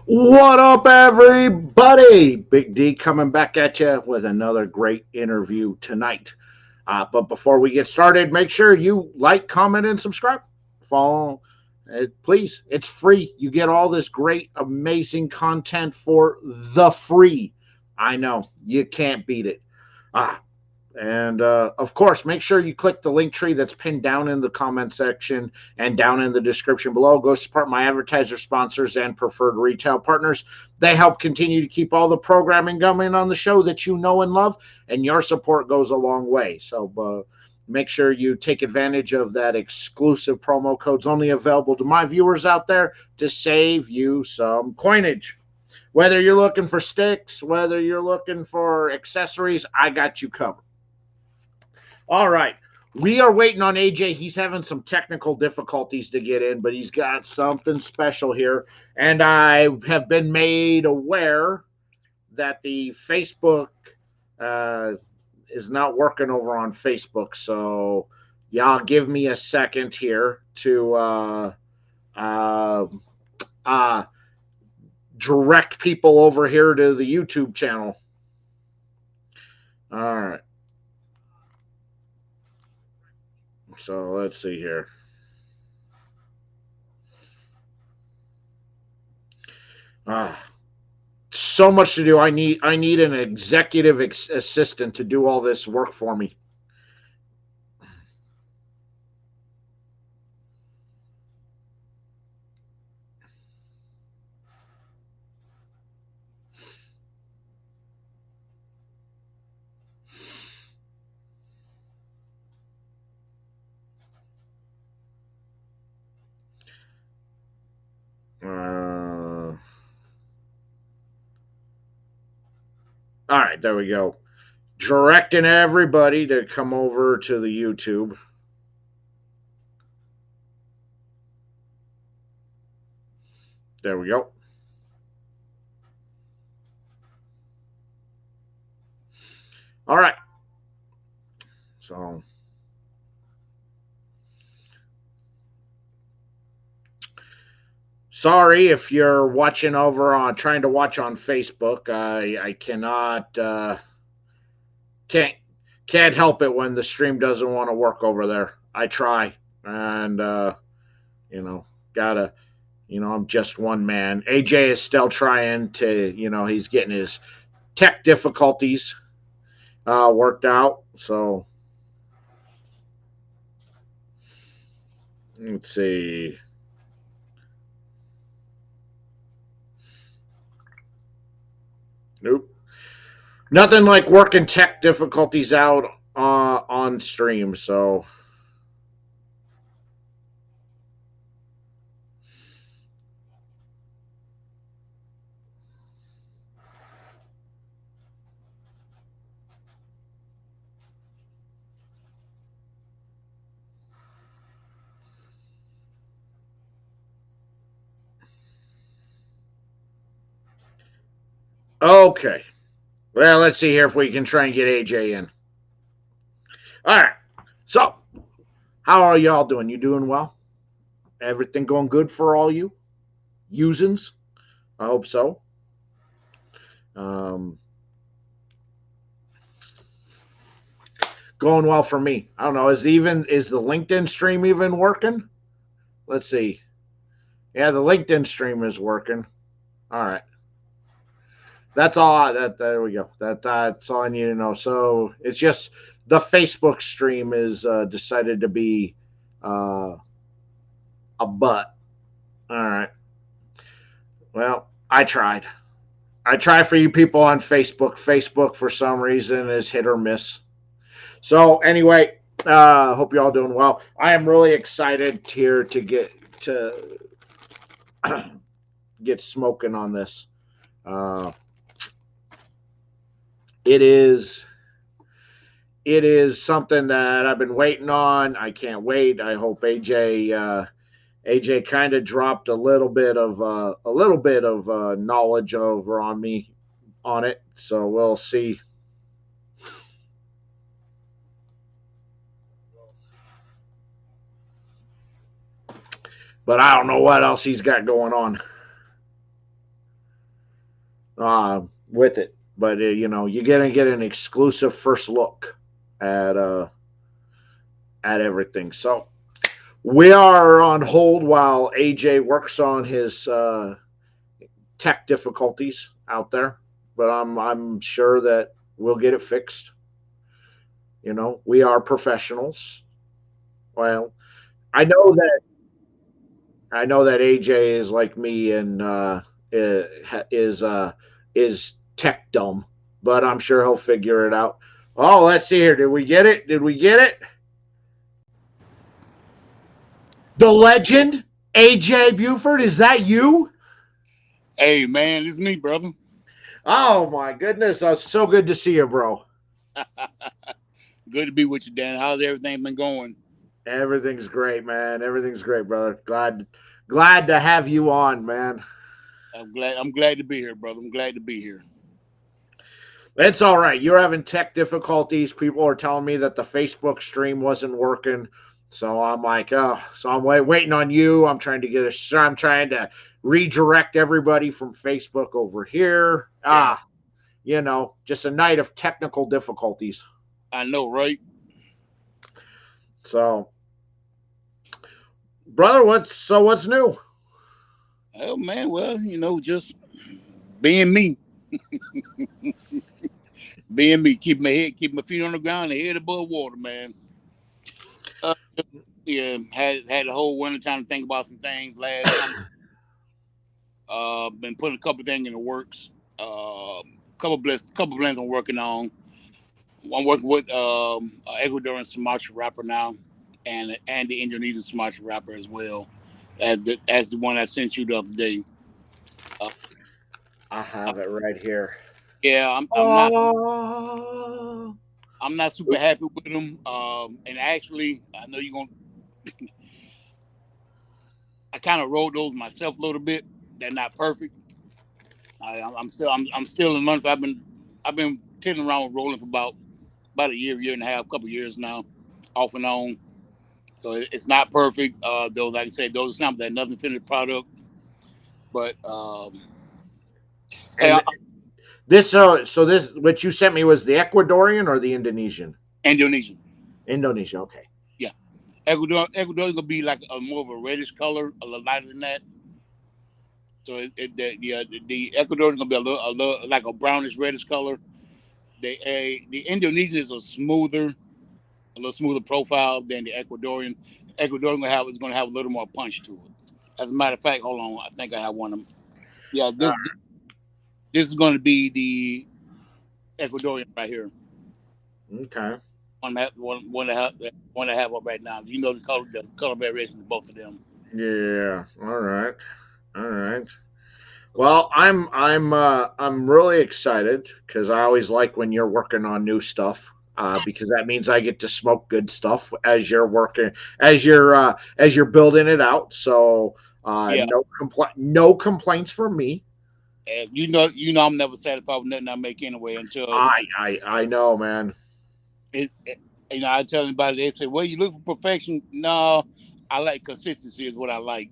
What up, everybody? Big D coming back at you with another great interview tonight. But before we get started, make sure you like, comment, and subscribe. Follow, please. It's free. You get all this great, amazing content for the free. I know you can't beat it. Ah, and of course, make sure you click the link tree that's pinned down in the comment section and down in the description below. Go support my advertiser sponsors and preferred retail partners. They help continue to keep all the programming going on the show that you know and love, and your support goes a long way. So make sure you take advantage of that exclusive promo codes only available to my viewers out there to save you some coinage. Whether you're looking for sticks, whether you're looking for accessories, I got you covered. All right. We are waiting on AJ. He's having some technical difficulties to get in, but he's got something special here. And I have been made aware that the Facebook uh, is not working over on Facebook. So, y'all give me a second here to uh, uh, direct people over here to the YouTube channel. All right. So, let's see here. So much to do. I need an executive assistant to do all this work for me. All right, there we go. Directing everybody to come over to the YouTube. There we go. All right. So sorry if you're watching over on trying to watch on Facebook. I cannot can't can't help it when the stream doesn't want to work over there. I try, and gotta, I'm just one man. AJ is still trying to, he's getting his tech difficulties worked out. So let's see. Nope. Nothing like working tech difficulties out on stream. So okay. Well, let's see here if we can try and get AJ in. All right. So, how are y'all doing? You doing well? Everything going good for all you usins? I hope so. Um, Going well for me. I don't know. Is the LinkedIn stream even working? Let's see. Yeah, the LinkedIn stream is working. All right. That's all. There we go. That's all I need to know. So it's just the Facebook stream is decided to be uh, a butt. All right. Well, I tried. I try for you people on Facebook. Facebook, for some reason, is hit or miss. So anyway, hope you're all doing well. I am really excited here to get smoking on this. It is something that I've been waiting on. I can't wait. I hope AJ kind of dropped a little bit of knowledge over on me on it. So we'll see. But I don't know what else he's got going on. with it. But you're gonna get an exclusive first look at everything. So we are on hold while AJ works on his tech difficulties out there, but I'm sure that we'll get it fixed. We are professionals. Well, I know that AJ is like me and is is tech dumb, but I'm sure he'll figure it out. Oh, let's see here. Did we get it? Did we get it? The legend, AJ Beauford, is that you? Hey, man, it's me, brother. Oh my goodness, it's so good to see you, bro. Good to be with you, Dan. How's everything been going? Everything's great, man. Everything's great, brother. Glad to have you on, man. I'm glad to be here, brother. I'm glad to be here. It's all right. You're having tech difficulties. People are telling me that the Facebook stream wasn't working. So I'm like, oh, so I'm waiting on you. I'm trying to redirect everybody from Facebook over here. Yeah, Just a night of technical difficulties. I know, right? So, brother, what's new? Oh man, well, just being me, being me, keep my feet on the ground, and head above water, man. Uh, yeah, had the whole winter time to think about some things last summer. Been putting a couple things in the works. Couple blends I'm working on. I'm working with Ecuadorian Sumatra rapper now, and the Indonesian Sumatra rapper as well, as the one I sent you the other day. Uh, I have it right here. yeah, Oh, I'm not super happy with them. And actually, I know you're gonna. I kind of wrote those myself a little bit. They're not perfect. I'm still in learning. I've been tiddling around with rolling for about a year and a half, couple years now, off and on. So it's not perfect. Those, like I said, those are samples that nothing finished product. But hey, and this so this what you sent me was the Ecuadorian or the Indonesian? Indonesian, Indonesia. Okay. yeah, Ecuador gonna be like a more of a reddish color, a little lighter than that. So the Ecuador is gonna be a little like a brownish reddish color. The Indonesian is a little smoother profile than the Ecuadorian. Ecuadorian is gonna have a little more punch to it. As a matter of fact, hold on, I think I have one of them. Yeah, this is going to be the Ecuadorian right here. Okay. One I have up right now. You know the color variation of both of them. Yeah. All right. All right. Well, I'm really excited because I always like when you're working on new stuff. Because that means I get to smoke good stuff as you're building it out. So Yeah, no complaints from me. and you know, I'm never satisfied with nothing I make anyway until I know, man. I tell anybody they say, "Well, you look for perfection." No, I like consistency is what I like.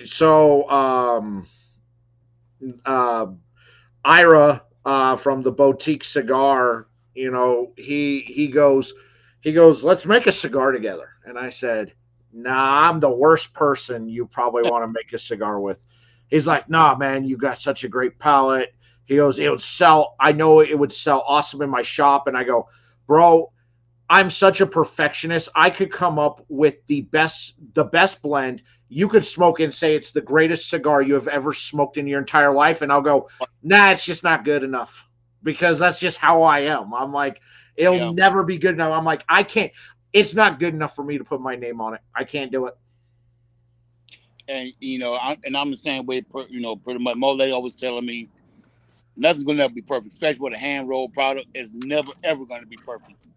So uh, Ira from the boutique cigar, he goes, let's make a cigar together. And I said, nah, I'm the worst person you probably want to make a cigar with. He's like, nah, man, you got such a great palate. He goes, it would sell. I know it would sell awesome in my shop. And I go, bro, I'm such a perfectionist. I could come up with the best blend. You could smoke and say it's the greatest cigar you have ever smoked in your entire life, and I'll go, nah, it's just not good enough because that's just how I am. I'm like, it'll Yeah, never be good enough. I'm like, I can't. It's not good enough for me to put my name on it. I can't do it. and I'm the same way. Pretty much. Mo lady always telling me nothing's gonna ever be perfect, especially with a hand rolled product. It's never ever gonna be perfect.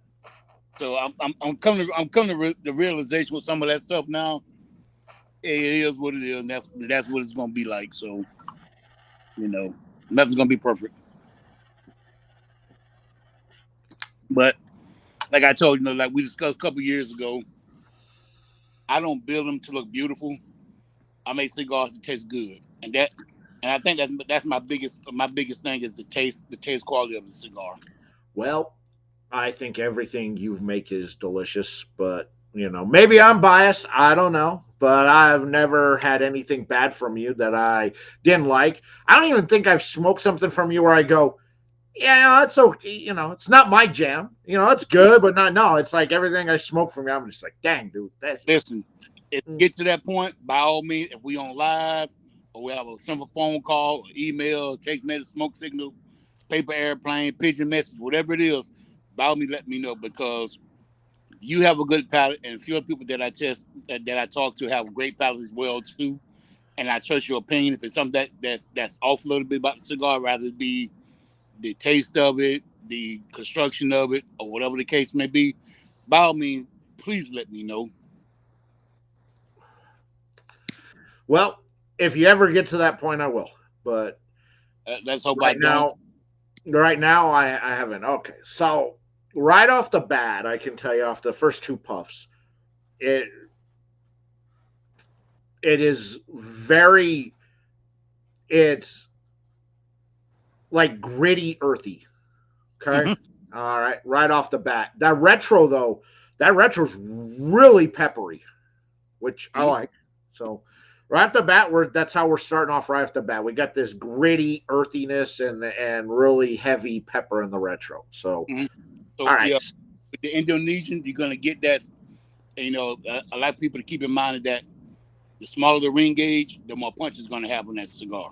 So I'm coming to the realization with some of that stuff now. It is what it is, and that's what it's gonna be like. So you know, nothing's gonna be perfect. But like I told like we discussed a couple years ago, I don't build them to look beautiful. I make cigars that taste good, and And I think that's my biggest thing is the taste quality of the cigar. Well, I think everything you make is delicious, but maybe I'm biased. I don't know, but I've never had anything bad from you that I didn't like. I don't even think I've smoked something from you where I go, yeah, it's okay. It's not my jam. It's good, but not. No, it's like everything I smoke from you. I'm just like, dang, dude, that's. Listen, if we get to that point, by all means, if we on live or we have a simple phone call, email, text message, smoke signal, paper airplane, pigeon message, whatever it is, by all means, let me know, because you have a good palate, and a few other people that I talk to have a great palate as well too. And I trust your opinion. If it's something that's off a little bit about the cigar, rather it be the taste of it, the construction of it, or whatever the case may be, by all means, please let me know. Well, if you ever get to that point, I will. But Let's hope I right don't. now, I haven't. Okay, so right off the bat, I can tell you off the first two puffs, it is very. It's like gritty, earthy. Okay. Mm-hmm. All right. Right off the bat. That retro's really peppery, which I like. So right off the bat, that's how we're starting off right off the bat. We got this gritty earthiness and really heavy pepper in the retro. So So all right. yeah, with the Indonesian, you're gonna get that. I like people to keep in mind that the smaller the ring gauge, the more punch it's gonna have on that cigar.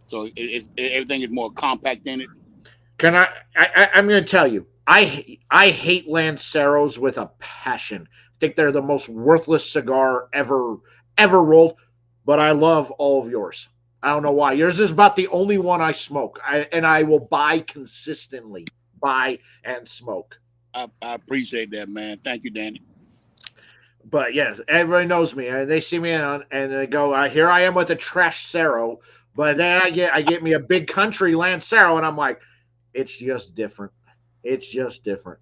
So everything is more compact in it. Can I'm going to tell you, I hate Lanceros with a passion. I think they're the most worthless cigar ever rolled, but I love all of yours. I don't know why. Yours is about the only one I smoke, and I will buy consistently, buy and smoke. I appreciate that, man. Thank you, Danny. But yes, everybody knows me, and they see me and they go, "Here I am with a trash Cero," but then I get me a big country Lancero, and I'm like, it's just different. It's just different.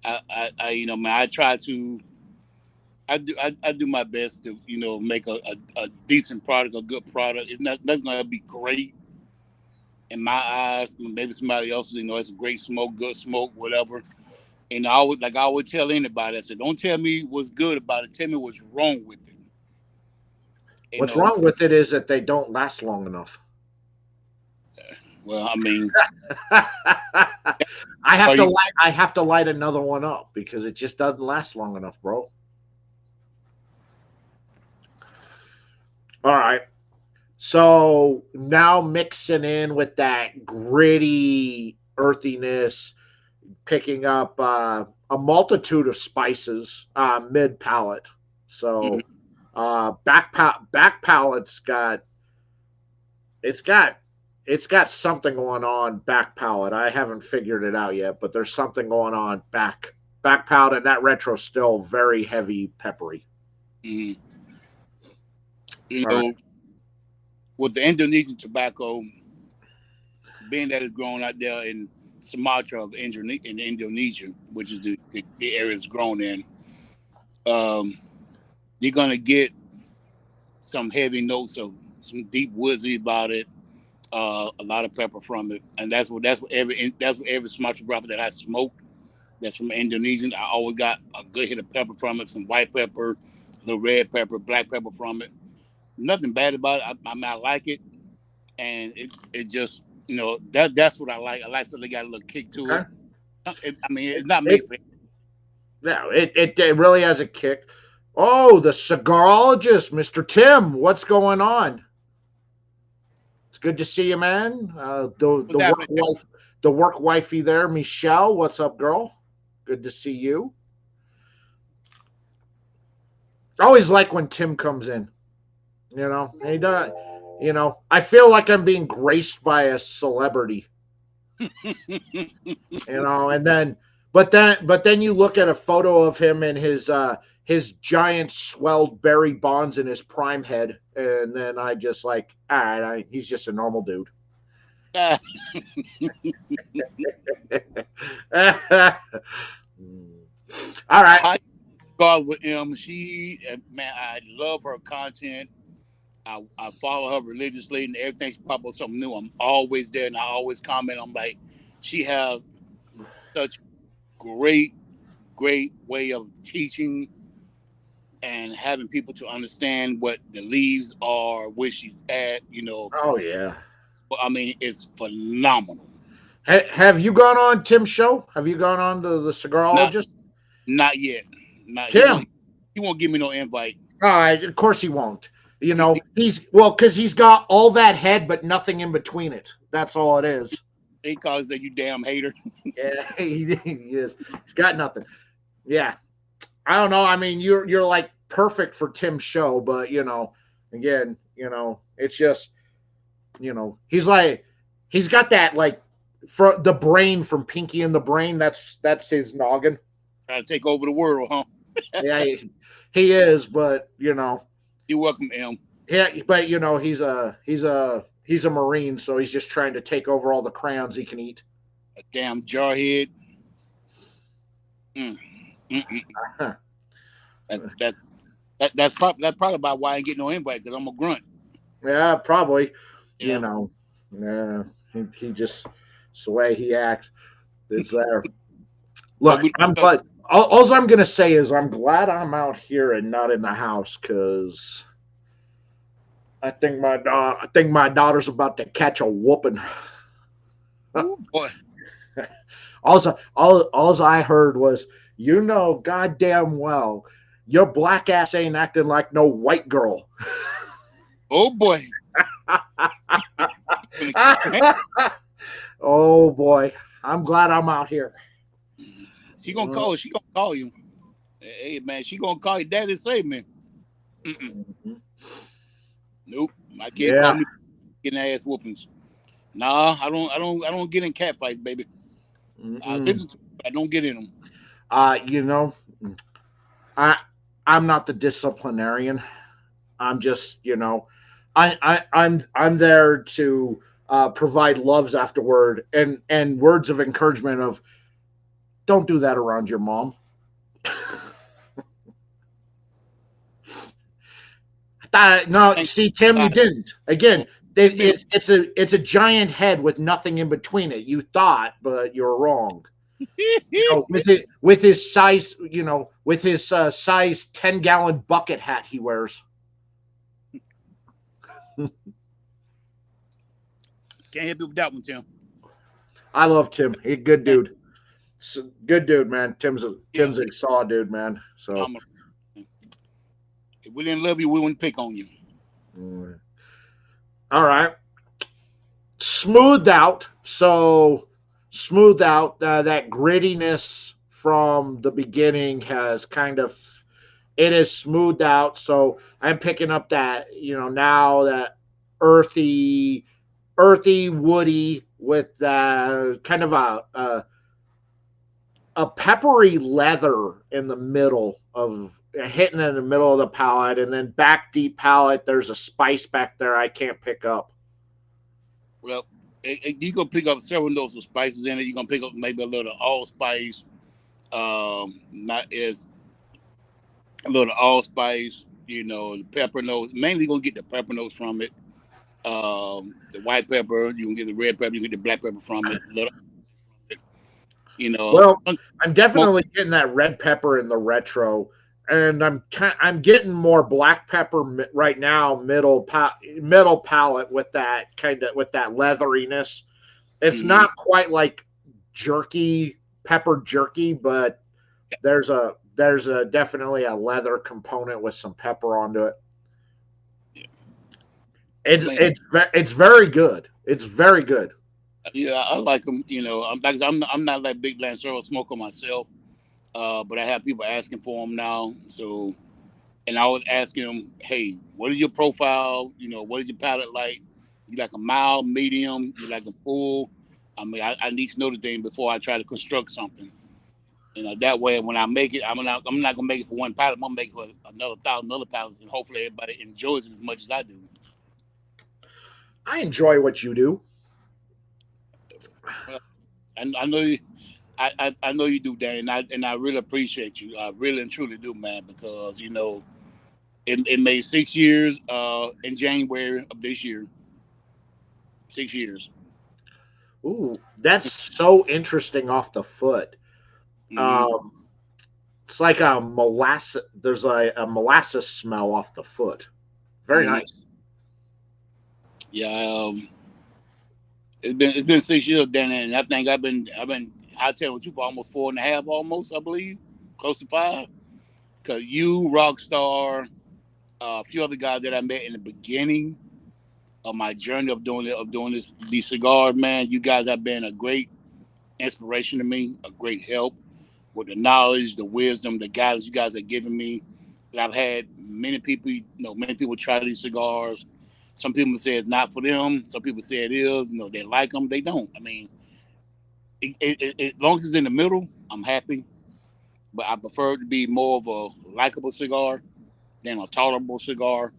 Man, I try to. I do my best to make a decent product, a good product. It's not that's gonna be great in my eyes. Maybe somebody else's. It's a great smoke, good smoke, whatever. And I would tell anybody, I said, don't tell me what's good about it. Tell me what's wrong with it. What's wrong with it is that they don't last long enough. Well, I mean, I have to light another one up because it just doesn't last long enough, bro. All right. So now mixing in with that gritty earthiness, picking up a multitude of spices mid palate. So back palate's got it's got something going on back palate. I haven't figured it out yet, but there's something going on back palate, and that retro's still very heavy peppery. Mm-hmm. Right. With the Indonesian tobacco, being that it's grown out there in Sumatra in Indonesia, which is the area it's grown in, you're gonna get some heavy notes of some deep woodsy about it, a lot of pepper from it, and that's what every Sumatra wrapper that I smoke that's from Indonesian, I always got a good hit of pepper from it, some white pepper, a little red pepper, black pepper from it. Nothing bad about it. I like it, and it just that's what I like. I like something that got a little kick to it. I mean, it's not made for it. No, it really has a kick. Oh, the cigarologist, Mr. Tim, what's going on? It's good to see you, man. The work wifey there, Michelle. What's up, girl? Good to see you. I always like when Tim comes in. He does. I feel like I'm being graced by a celebrity. And then, but then you look at a photo of him and his giant swelled Barry Bonds in his prime head, and then I just like, all right, he's just a normal dude. All right. God with him, man, I love her content. I follow her religiously, and everything she pop up something new, I'm always there, and I always comment. I'm like, she has such great way of teaching and having people to understand what the leaves are, where she's at. Oh yeah. But I mean, it's phenomenal. Have you gone on Tim's show? Have you gone on to the Not Cigarologist? not yet. Not he Tim. won't he won't give me no invite. All right, of course he won't. He, Because he's got all that head, but nothing in between it. That's all it is. he calls that you damn hater. Yeah, he is. He's got nothing. Yeah, I don't know. I mean, you're like perfect for Tim's show, but again, it's just, he's got that like for the brain from Pinky and the Brain. That's his noggin. Trying to take over the world, huh? Yeah, he is, but You're welcome, M. yeah, but he's a Marine, so he's just trying to take over all the crayons he can eat. A damn jarhead. Mm. Huh. That's probably about why I ain't getting no invite, because I'm a grunt. Yeah, probably. Yeah. Yeah, he just it's the way he acts. It's there. Look, I'm glad. All I'm gonna say is I'm glad I'm out here and not in the house, because I think my daughter's about to catch a whooping. Oh boy. All I heard was, goddamn well, your black ass ain't acting like no white girl. Oh boy. Oh boy, I'm glad I'm out here. She gonna call you. Hey man, she gonna call you daddy, save me. Nope. I can't call me getting ass whoopings. Nah, I don't get in cat fights, baby. I listen to them, but I don't get in them. I'm not the disciplinarian. I'm just, I'm there to provide loves afterward and words of encouragement of, don't do that around your mom. No, see, Tim, you didn't. Again, it's a giant head with nothing in between it. You thought, but you're wrong. With his size, size 10-gallon bucket hat he wears. Can't help you with that one, Tim. I love Tim. He's a good dude. Good dude, man. Tim's a solid dude, man. So if we didn't love you, we wouldn't pick on you. All right. Smoothed out. So that grittiness from the beginning has it is smoothed out. So I'm picking up that, now that earthy, woody with kind of a peppery leather in the middle of hitting in the middle of the palate, and then back deep palate, there's a spice back there I can't pick up. Well, you're going to pick up several notes of spices in it. You're going to pick up maybe a little allspice. Not as a little allspice, the pepper notes. Mainly going to get the pepper notes from it. The white pepper, you can get the red pepper, you can get the black pepper from it. Well, I'm definitely getting that red pepper in the retro, and I'm getting more black pepper right now, middle palate with that leatheriness. It's not quite like pepper jerky, but there's definitely a leather component with some pepper onto it. It's very good. It's very good. Yeah, I like them. I'm not like big Lancero smoker myself, but I have people asking for them now. So, and I was asking them, hey, what is your profile? What is your palate like? You like a mild, medium? You like a full? I mean, I need to know the thing before I try to construct something. That way, when I make it, I'm not gonna make it for one palate. I'm gonna make it for another 1,000 other palates, and hopefully everybody enjoys it as much as I do. I enjoy what you do. Well, I know you. I know you do, Danny, and I really appreciate you. I really and truly do, man, because it made 6 years. in January of this year. 6 years. Ooh, that's so interesting off the foot. Mm-hmm. Um, it's like a molasses. There's a molasses smell off the foot. Very Mm-hmm. nice. Yeah, it's been 6 years, Dan, and I think I've been I tell with you for almost 4.5, almost, I believe, close to 5. Cause you, Rockstar, a few other guys that I met in the beginning of my journey of doing these cigars, man, you guys have been a great inspiration to me, a great help with the knowledge, the wisdom, the guidance you guys have given me. And I've had many people try these cigars. Some people say it's not for them. Some people say it is. They like them. They don't. I mean, as long as it's in the middle, I'm happy. But I prefer it to be more of a likable cigar than a tolerable cigar.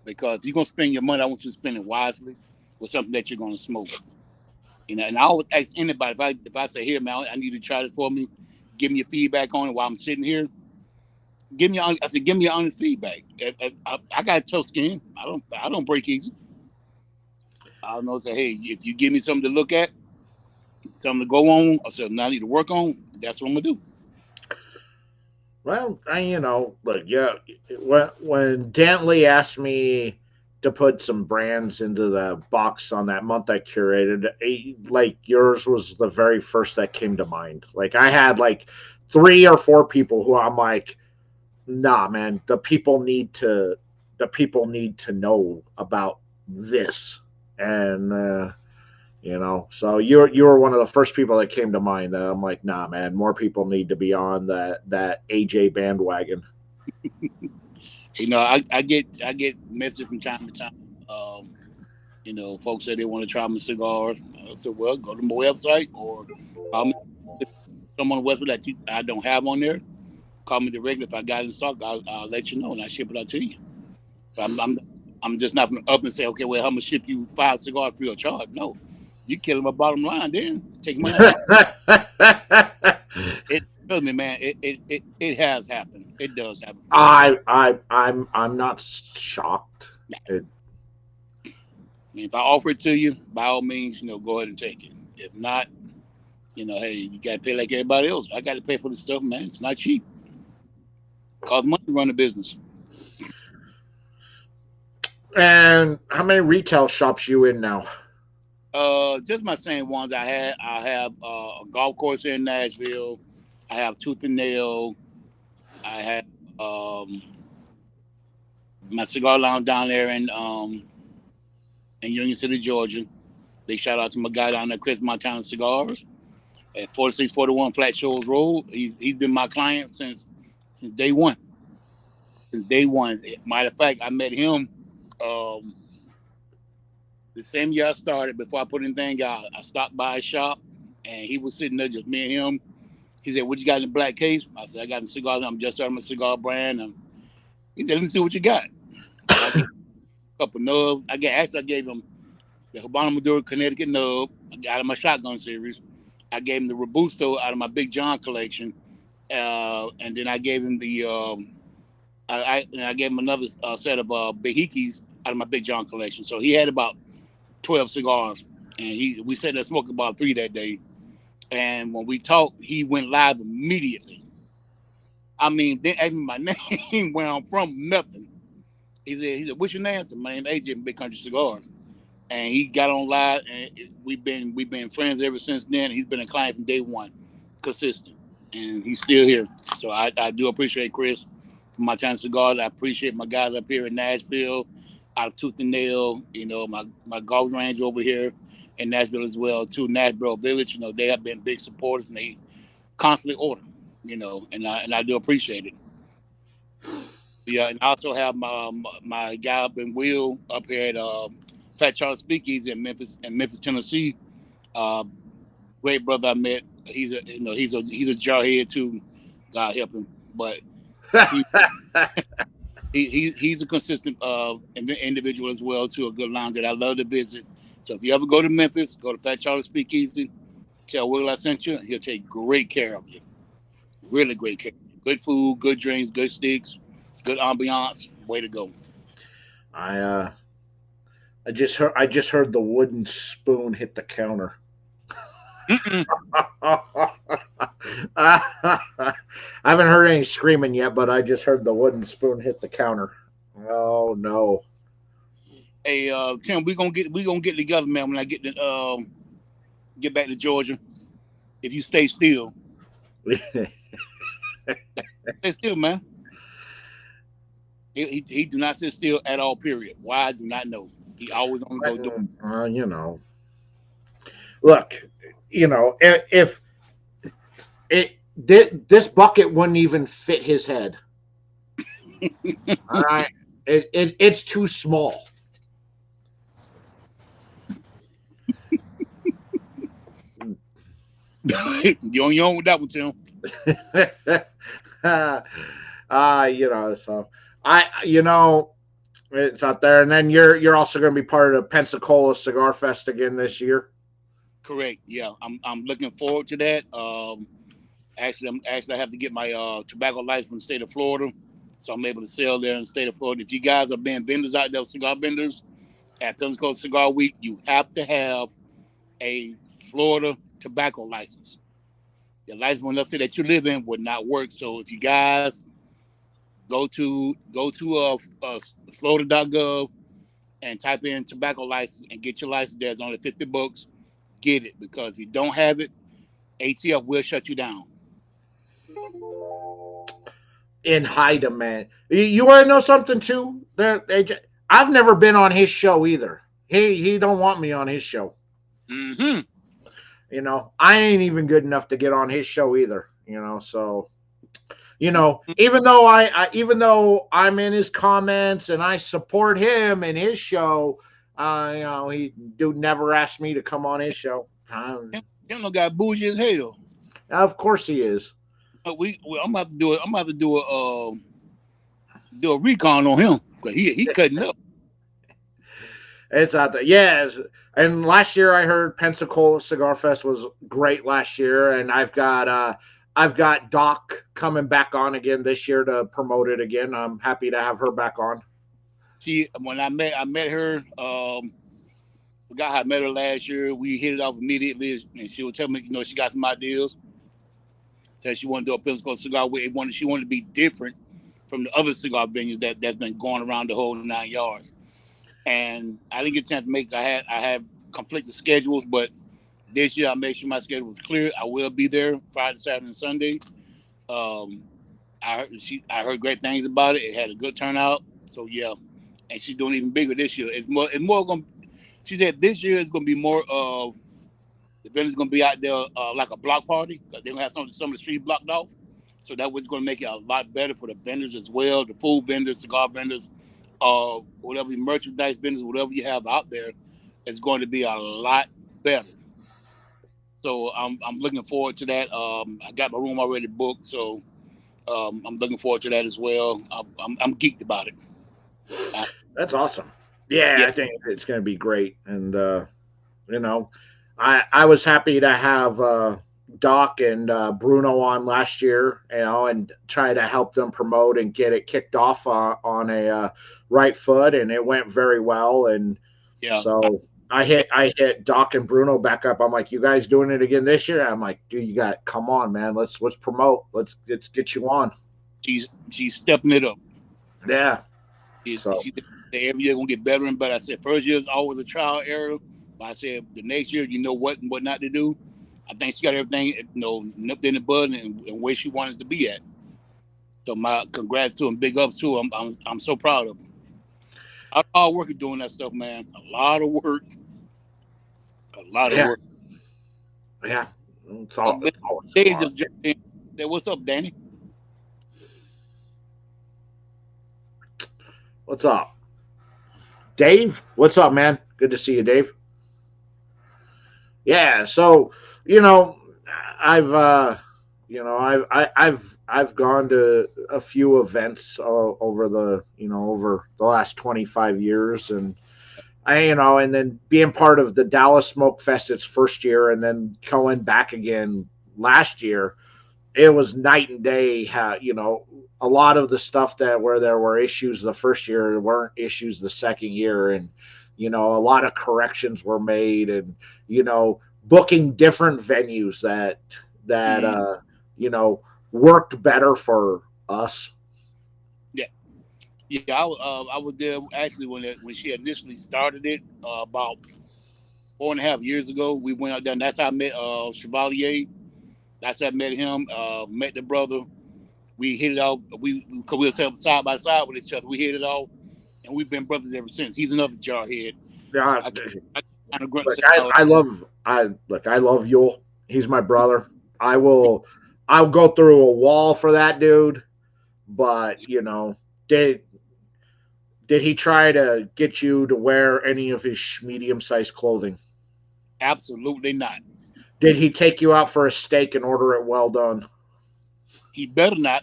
Because if you're gonna spend your money, I want you to spend it wisely with something that you're gonna smoke. And I always ask anybody if I say, here, man, I need you to try this for me. Give me your feedback on it while I'm sitting here. Give me your honest feedback. I got tough skin. I don't break easy. I don't know. Say, hey, if you give me something to look at, something to go on, or something I need to work on, that's what I'm gonna do. Well, look, yeah. When Dantley asked me to put some brands into the box on that month I curated, like yours was the very first that came to mind. Like I had like 3 or 4 people who I'm like, nah, man, the people need to know about this, and so you were one of the first people that came to mind. That I'm like, nah, man, more people need to be on that AJ bandwagon. I get messages from time to time. Um, folks say they want to try my cigars. I said, well, go to my website or call me. If someone on the website that I don't have on there, call me directly. If I got it in stock, I'll let you know and I ship it out to you. But I'm just not gonna up and say, okay, well, I'm gonna ship you 5 cigars free of charge. No, you killing my bottom line. Then take money out of it. Trust me, man. It has happened. It does happen for sure. I'm not shocked. It, I mean, if I offer it to you, by all means, go ahead and take it. If not, hey, you got to pay like everybody else. I got to pay for the stuff, man. It's not cheap. Cost money to run a business. and how many retail shops you in now? Just my same ones I had. I have a golf course in Nashville. I have Tooth and Nail. I have um, my cigar lounge down there in Union City, Georgia. Big shout out to my guy down there, Chris Montana Cigars at 4641 Flat Shoals Road. He's been my client since day one. Since day one. Matter of fact, I met him um, the same year I started. Before I put anything out, I stopped by his shop, and he was sitting there, just me and him. He said, "What you got in the black case?" I said, "I got some cigars. I'm just starting my cigar brand." And he said, "Let me see what you got." So I gave him a couple nubs. I gave him the Habano Maduro Connecticut nub out of my shotgun series. I gave him the Robusto out of my Big John collection, and then I gave him I gave him another set of Behikis out of my Big John collection. So he had about 12 cigars, and we sat there smoking about 3 that day. And when we talked, he went live immediately. I mean, then asked me my name, where I'm from, nothing. He said, "What's your name?" I said, "My name is AJ from Big Country Cigars." And he got on live, and we've been friends ever since then. He's been a client from day one, consistent, and he's still here. So I do appreciate Chris from my Montana Cigars. I appreciate my guys up here in Nashville, out of Tooth and Nail. My golf range over here in Nashville as well too. Nashville Village. They have been big supporters, and they constantly order. And I do appreciate it. Yeah, and I also have my guy up in Will up here at Fat Charles Speakeasy in Memphis, Tennessee. Uh, Great brother I met. He's a jarhead too. God help him, but he, he's a consistent individual as well too. A good lounge that I love to visit. So if you ever go to Memphis, go to Fat Charlie Speakeasy. Tell Will I sent you. He'll take great care of you. Really great care. Good food, good drinks, good sticks, good ambiance. Way to go. I I just heard the wooden spoon hit the counter. Mm-mm. I haven't heard any screaming yet, but I just heard the wooden spoon hit the counter. Oh no. Hey, Tim, we gonna get together, man. When I get back to Georgia, if you stay still, stay still, man. He do not sit still at all. Period. Why? I do not know. He always on the go do. You know, look, if this bucket wouldn't even fit his head. All right, it's too small. You on with that one, Tim? So it's out there, and then you're also going to be part of the Pensacola Cigar Fest again this year. Correct. Yeah, I'm looking forward to that. Actually I have to get my tobacco license from the state of Florida, so I'm able to sell there in the state of Florida. If you guys are being vendors out there, cigar vendors at Pensacola Cigar Week, you have to have a Florida tobacco license. Your license from the state that you live in would not work. So if you guys go to Florida.gov and type in tobacco license and get your license, there's only $50. Get it, because if you don't have it, ATF will shut you down. In high demand. You want to know something too? I've never been on his show either. He don't want me on his show. Mm-hmm. I ain't even good enough to get on his show either. So even though even though I'm in his comments and I support him and his show, he dude never asked me to come on his show. Him no got bougie as hell. Of course he is. I'm about to do it. I'm about to do a recon on him, because he cutting up. It's out there. Yes. And last year I heard Pensacola Cigar Fest was great last year, and I've got Doc coming back on again this year to promote it again. I'm happy to have her back on. When I met her, the guy I met her last year, we hit it off immediately, and she would tell me, she got some ideas. Said she wanted to do a Pensacola cigar way. She wanted to be different from the other cigar venues that's been going around the whole 9 yards. And I didn't get a chance to make. I have conflicting schedules, but this year I made sure my schedule was clear. I will be there Friday, Saturday, and Sunday. I heard great things about it. It had a good turnout. So yeah, and she's doing even bigger this year. It's more going. She said this year is going to be more of the vendors going to be out there like a block party, because they're going to have some of the streets blocked off. So that was going to make it a lot better for the vendors as well, the food vendors, cigar vendors, whatever merchandise vendors, whatever you have out there, is going to be a lot better. So I'm looking forward to that. I got my room already booked, so I'm looking forward to that as well. I'm geeked about it. That's awesome. Yeah, I think it's going to be great. And I was happy to have Doc and Bruno on last year, and try to help them promote and get it kicked off on a right foot, and it went very well. And so I hit Doc and Bruno back up. I'm like, you guys doing it again this year? I'm like, dude, you got come on, man. Let's promote. Let's get you on. She's stepping it up. Yeah. Every year gonna get better and better. I said first year is always a trial error. But I said the next year, you know what and what not to do. I think she got everything, nipped in the bud and where she wanted to be at. So my congrats to him, big ups to him. I'm so proud of him. A lot of work doing that stuff, man. A lot of work. A lot of work. Yeah. It's all Dave just jumped in. What's up, Danny? What's up? Dave? What's up, man? Good to see you, Dave. Yeah, so I've I've gone to a few events over the last 25 years, and and then being part of the Dallas Smoke Fest its first year, and then going back again last year, it was night and day. How a lot of the stuff that where there were issues the first year weren't issues the second year, and a lot of corrections were made, and booking different venues that worked better for us. Yeah, yeah. I was there actually when she initially started it about 4.5 years ago. We went out there, and that's how I met Chevalier. That's how I met him. Met the brother. We hit it off. Because we were side by side with each other. We hit it off, and we've been brothers ever since. He's another jarhead. Yeah, I kind of grunt. look, I love Yule. He's my brother. I'll go through a wall for that dude. But did he try to get you to wear any of his medium-sized clothing? Absolutely not. Did he take you out for a steak and order it well done? He better not.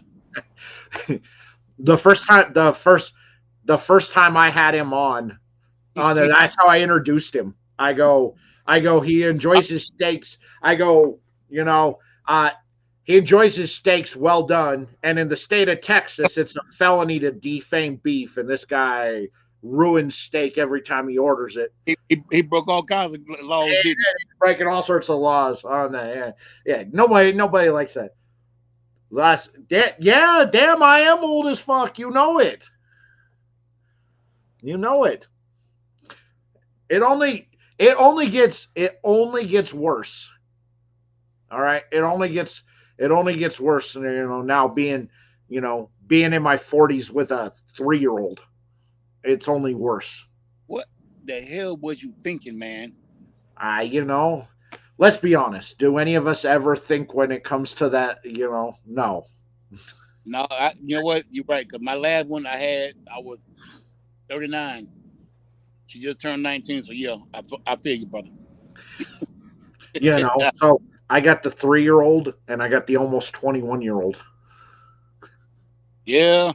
The first time I had him on there, that's how I introduced him. I go, he enjoys his steaks. I go, he enjoys his steaks well done. And in the state of Texas, it's a felony to defame beef. And this guy ruins steak every time he orders it. He broke all kinds of laws. He's breaking all sorts of laws on that. Yeah. Nobody likes that. Damn, I am old as fuck. You know it. It only gets worse. All right. It only gets worse. Now being in my 40s with a 3-year-old, it's only worse. What the hell was you thinking, man? Let's be honest. Do any of us ever think when it comes to that, no. No, you know what? You're right. Because my last one I was 39. She just turned 19. So, yeah, I feel you, brother. So I got the 3-year-old and I got the almost 21-year-old. Yeah.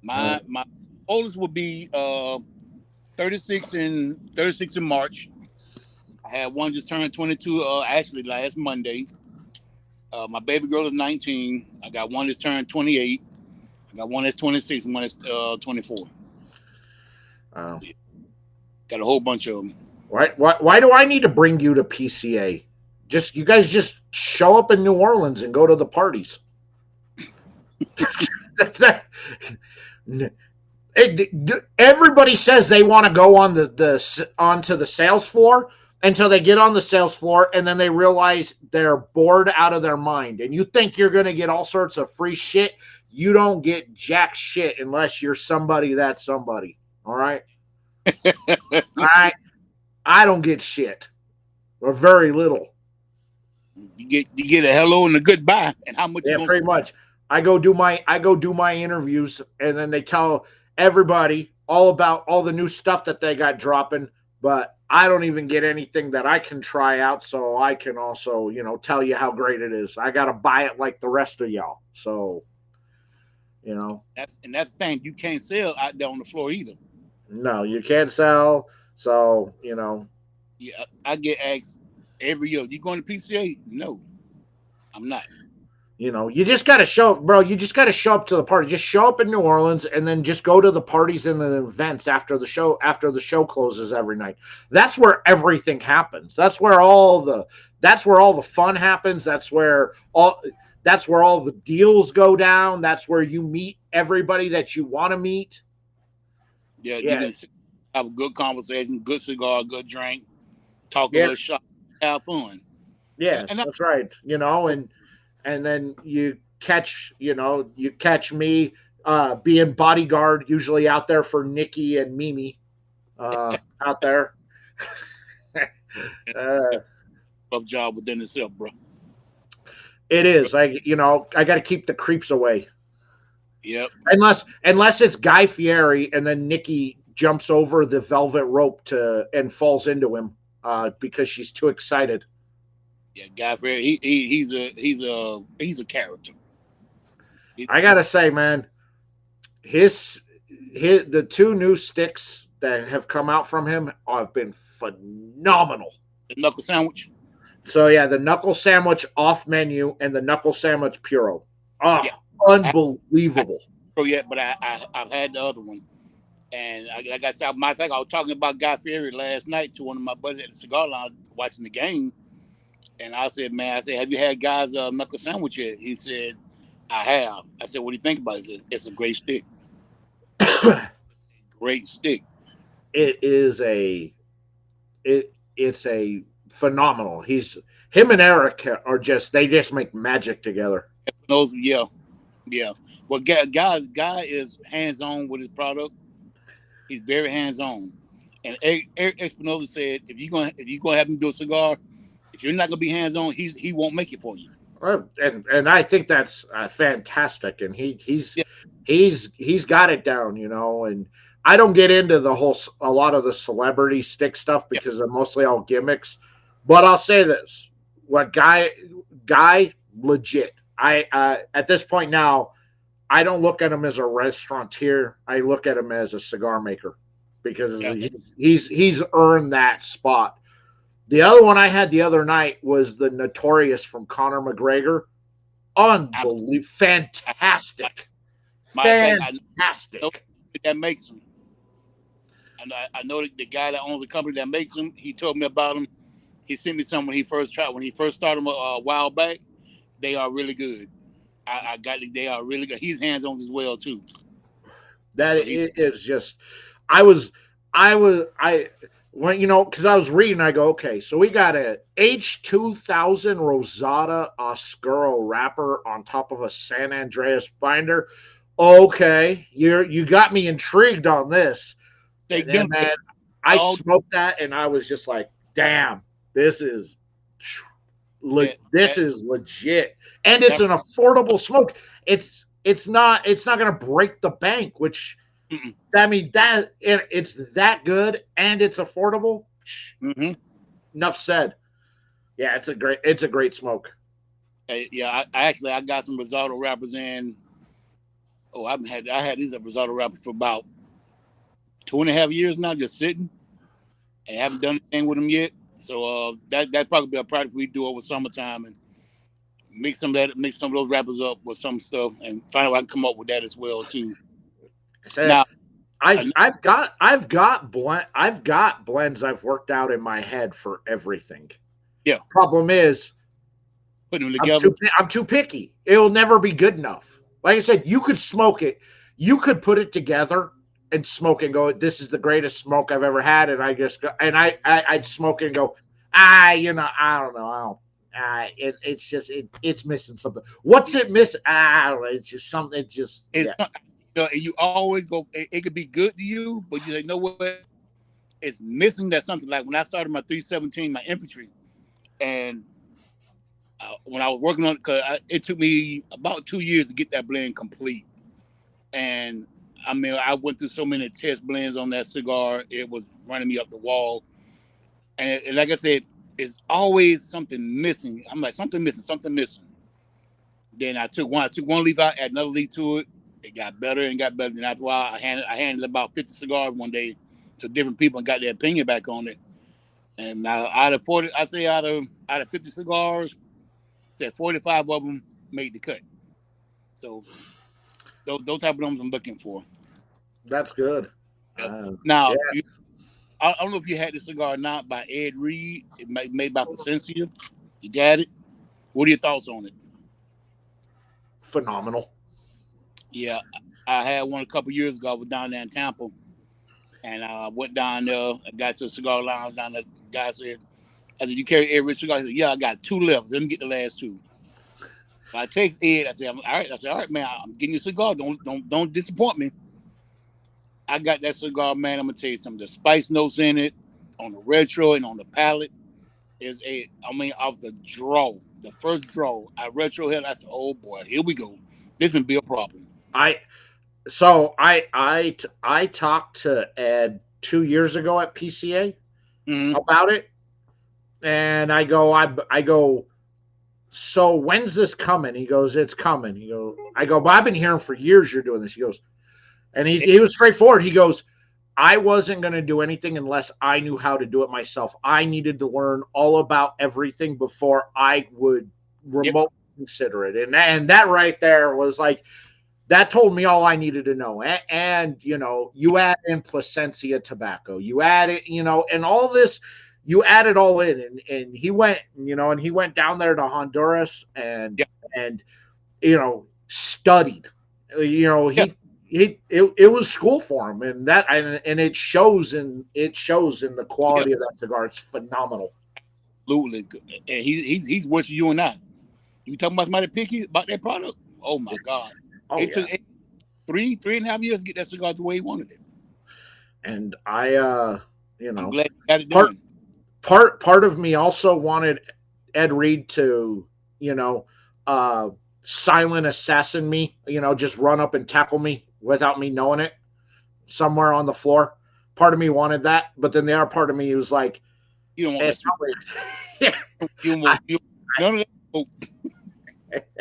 My oldest will be 36 in March. I had one just turned 22 actually last Monday. My baby girl is 19. I got one that's turned 28. I got one that's 26 and one that's 24. Wow. Got a whole bunch of them. Why do I need to bring you to PCA? You guys just show up in New Orleans and go to the parties. Everybody says they want to go on onto the sales floor until they get on the sales floor, and then they realize they're bored out of their mind. And you think you're going to get all sorts of free shit. You don't get jack shit unless you're somebody that's somebody. All right? All right? I don't get shit. Or very little. You get a hello and a goodbye, and how much? Yeah, pretty much. I go do my interviews, and then they tell everybody all about all the new stuff that they got dropping, but I don't even get anything that I can try out, so I can also, tell you how great it is. I got to buy it like the rest of y'all. So, that's the thing. You can't sell out there on the floor either. No, you can't sell. So, Yeah, I get asked every year, you going to PCA? No, I'm not. You just got to show up, bro. You just got to show up to the party. Just show up in New Orleans and then just go to the parties and the events after the show closes every night. That's where everything happens. That's where all the fun happens. That's where all the deals go down. That's where you meet everybody that you want to meet. Yeah. You can have a good conversation, good cigar, good drink, talk a little shop, have fun. Yeah, that's right. And then you catch me being bodyguard, usually out there for Nikki and Mimi out there. Tough job within itself, bro. It is. I got to keep the creeps away. Yep. Unless it's Guy Fieri and then Nikki jumps over the velvet rope and falls into him because she's too excited. Yeah, Guy Fieri, he's a character. I gotta say, man, the 2 new sticks that have come out from him have been phenomenal. The knuckle sandwich. So yeah, the knuckle sandwich off menu and the knuckle sandwich puro. Oh, yeah. unbelievable. Yet, but I've had the other one. And like I said, I think I was talking about Guy Fieri last night to one of my buddies at the cigar lounge watching the game. And I said, man, have you had Guy's knuckle sandwich yet? He said, I have. I said, what do you think about it? He said, it's a great stick. Great stick. It's a phenomenal. Him and Eric are they just make magic together. Yeah. Well, Guy is hands on with his product. He's very hands on. And Eric Espinosa said, if you're gonna have him do a cigar, if you're not gonna be hands on, he won't make it for you. And I think that's fantastic. And he's got it down, And I don't get into a lot of the celebrity stick stuff because they're mostly all gimmicks. But I'll say this: what Guy legit. At this point now, I don't look at him as a restaurateur. I look at him as a cigar maker because he's earned that spot. The other one I had the other night was the Notorious from Conor McGregor. Unbelievable. Fantastic. Fantastic. That makes him. I know the guy that owns the company that makes them. He told me about them. He sent me some when he first started them a while back. They are really good. They are really good. He's hands on as well too. That is just. Because I was reading, I go, okay, so we got a H2000 Rosada Oscuro wrapper on top of a San Andreas binder. Okay, you got me intrigued on this. Man, I smoked that and I was just like, damn, this is legit, and it's an affordable smoke. It's not going to break the bank, which. I mean that it's that good and it's affordable. Mm-hmm. Enough said. Yeah, it's a great smoke. Yeah, I got some Rosado wrappers in. Oh, I had these Rosado wrappers for about 2.5 years now, just sitting, and haven't done anything with them yet. So that probably be a project we do over summertime and mix some of those wrappers up with some stuff, and find out I can come up with that as well too. Now, I've got blends I've worked out in my head for everything. Yeah. Problem is, putting them together. I'm too picky. It'll never be good enough. Like I said, you could smoke it, you could put it together and smoke and go, this is the greatest smoke I've ever had, and I'd smoke it and go, I don't know, it's just it's missing something. What's it missing? It's just something. You always go. It could be good to you, but you know what? It's missing that something. Like when I started my 317, my infantry, and when I was working on it, because it took me about 2 years to get that blend complete. And I mean, I went through so many test blends on that cigar; it was running me up the wall. And like I said, it's always something missing. I'm like, something missing. Then I took one leaf out, add another leaf to it. It got better and got better. And after a while, I handed about 50 cigars one day to different people and got their opinion back on it. And out of 50 cigars, said 45 of them made the cut. So those type of numbers I'm looking for. That's good. Now, I don't know if you had the cigar or not by Ed Reed. It's made by Placencia. You got it? What are your thoughts on it? Phenomenal. Yeah, I had one a couple years ago. I was down there in Tampa, and I went down there. I got to a cigar lounge down there. The guy said, I said, you carry Ed Reed cigar? He said, yeah, I got 2 left. Let me get the last 2. So I text Ed. I said, all right. I said, all right, man, I'm getting your cigar. Don't disappoint me. I got that cigar, man. I'm gonna tell you something. The spice notes in it, on the retro and on the palate, off the draw, the first draw, I retro hit. I said, oh boy, here we go. This can be a problem. I talked to Ed 2 years ago at PCA about it, and I go, so when's this coming? He goes, it's coming. I go, but I've been hearing for years you're doing this. He goes, and he was straightforward. He goes, I wasn't going to do anything unless I knew how to do it myself. I needed to learn all about everything before I would considerate, and that right there was like that told me all I needed to know. And you know, you add in Plasencia tobacco, you add it, you know, and all this, you add it all in, and he went, you know, and he went down there to Honduras Yeah, and you know studied, you know, yeah, it was school for him, and that and it shows in the yeah, quality of that cigar. It's phenomenal. absolutely. And he's worse than you and I. You talking about somebody picky about that product? Oh my God! Oh It yeah, took 3.5 years to get that cigar the way he wanted it. and you I'm know, glad he got it part done. part of me also wanted Ed Reed to, you know, uh, silent assassin me, you know, just run up and tackle me without me knowing it somewhere on the floor. Part of me wanted that, but then the other part of me was like, You don't want hey, that smoke. yeah, You don't I, want none of that smoke.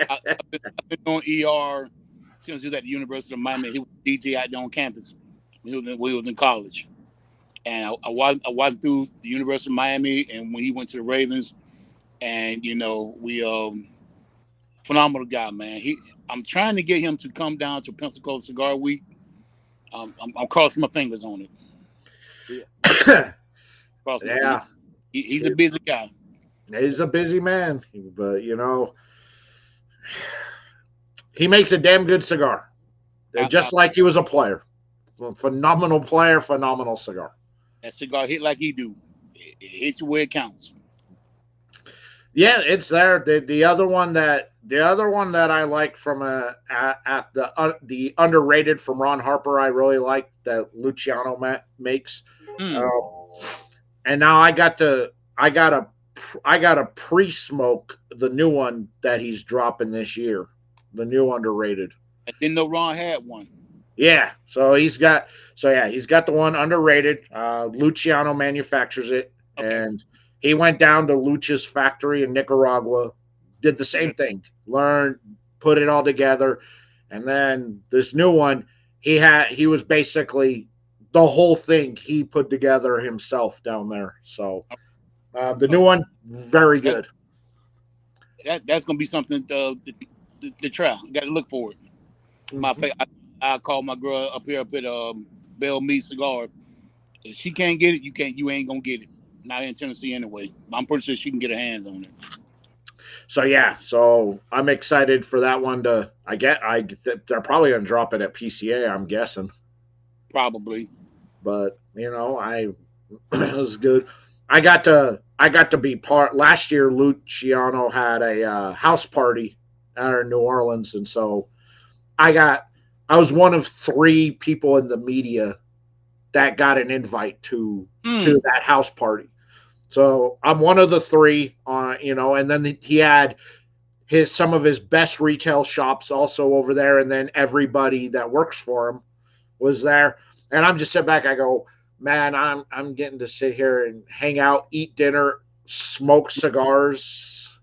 I've been on ER since he was at the University of Miami. He was DJ out there on campus when he was in college. And I watched through the University of Miami, and when he went to the Ravens, and you know, we phenomenal guy, man. I'm trying to get him to come down to Pensacola Cigar Week. I'm crossing my fingers on it. Yeah, crossing my fingers. yeah, He's a busy guy. So he's a busy man, but you know, he makes a damn good cigar, I, just like he was a player. Phenomenal player, phenomenal cigar. that cigar hit like he do. It hits you where it counts. Yeah, it's there. The other one that I like from at the underrated from Ron Harper, I really like that Luciano makes. Mm. Um, and now I got a pre-smoke the new one that he's dropping this year, the new underrated. I didn't know Ron had one. Yeah, he's got the one underrated. Luciano manufactures it, Okay. and he went down to Lucha's factory in Nicaragua, did the same Good. thing, learned, put it all together, and then this new one, he was basically the whole thing he put together himself down there. So the new one, very That, good. that's gonna be something to try. Got to look for it. My Mm-hmm. fa- I call my girl up here up at Bell Meat Cigar. If she can't get it, you can't. You ain't gonna get it. Not in Tennessee anyway. I'm pretty sure she can get her hands on it. So yeah, so I'm excited for that one to. They're probably gonna drop it at PCA. I'm guessing, Probably. but you know, it was good. I got to be part last year. Luciano had a house party out in New Orleans, and so I got I was one of three people in the media that got an invite to Mm. that house party. So I'm one of the three, you know, and then he had his some of his best retail shops also over there, and then everybody that works for him was there. And I'm just sitting back. I go, man, I'm getting to sit here and hang out, eat dinner, smoke cigars,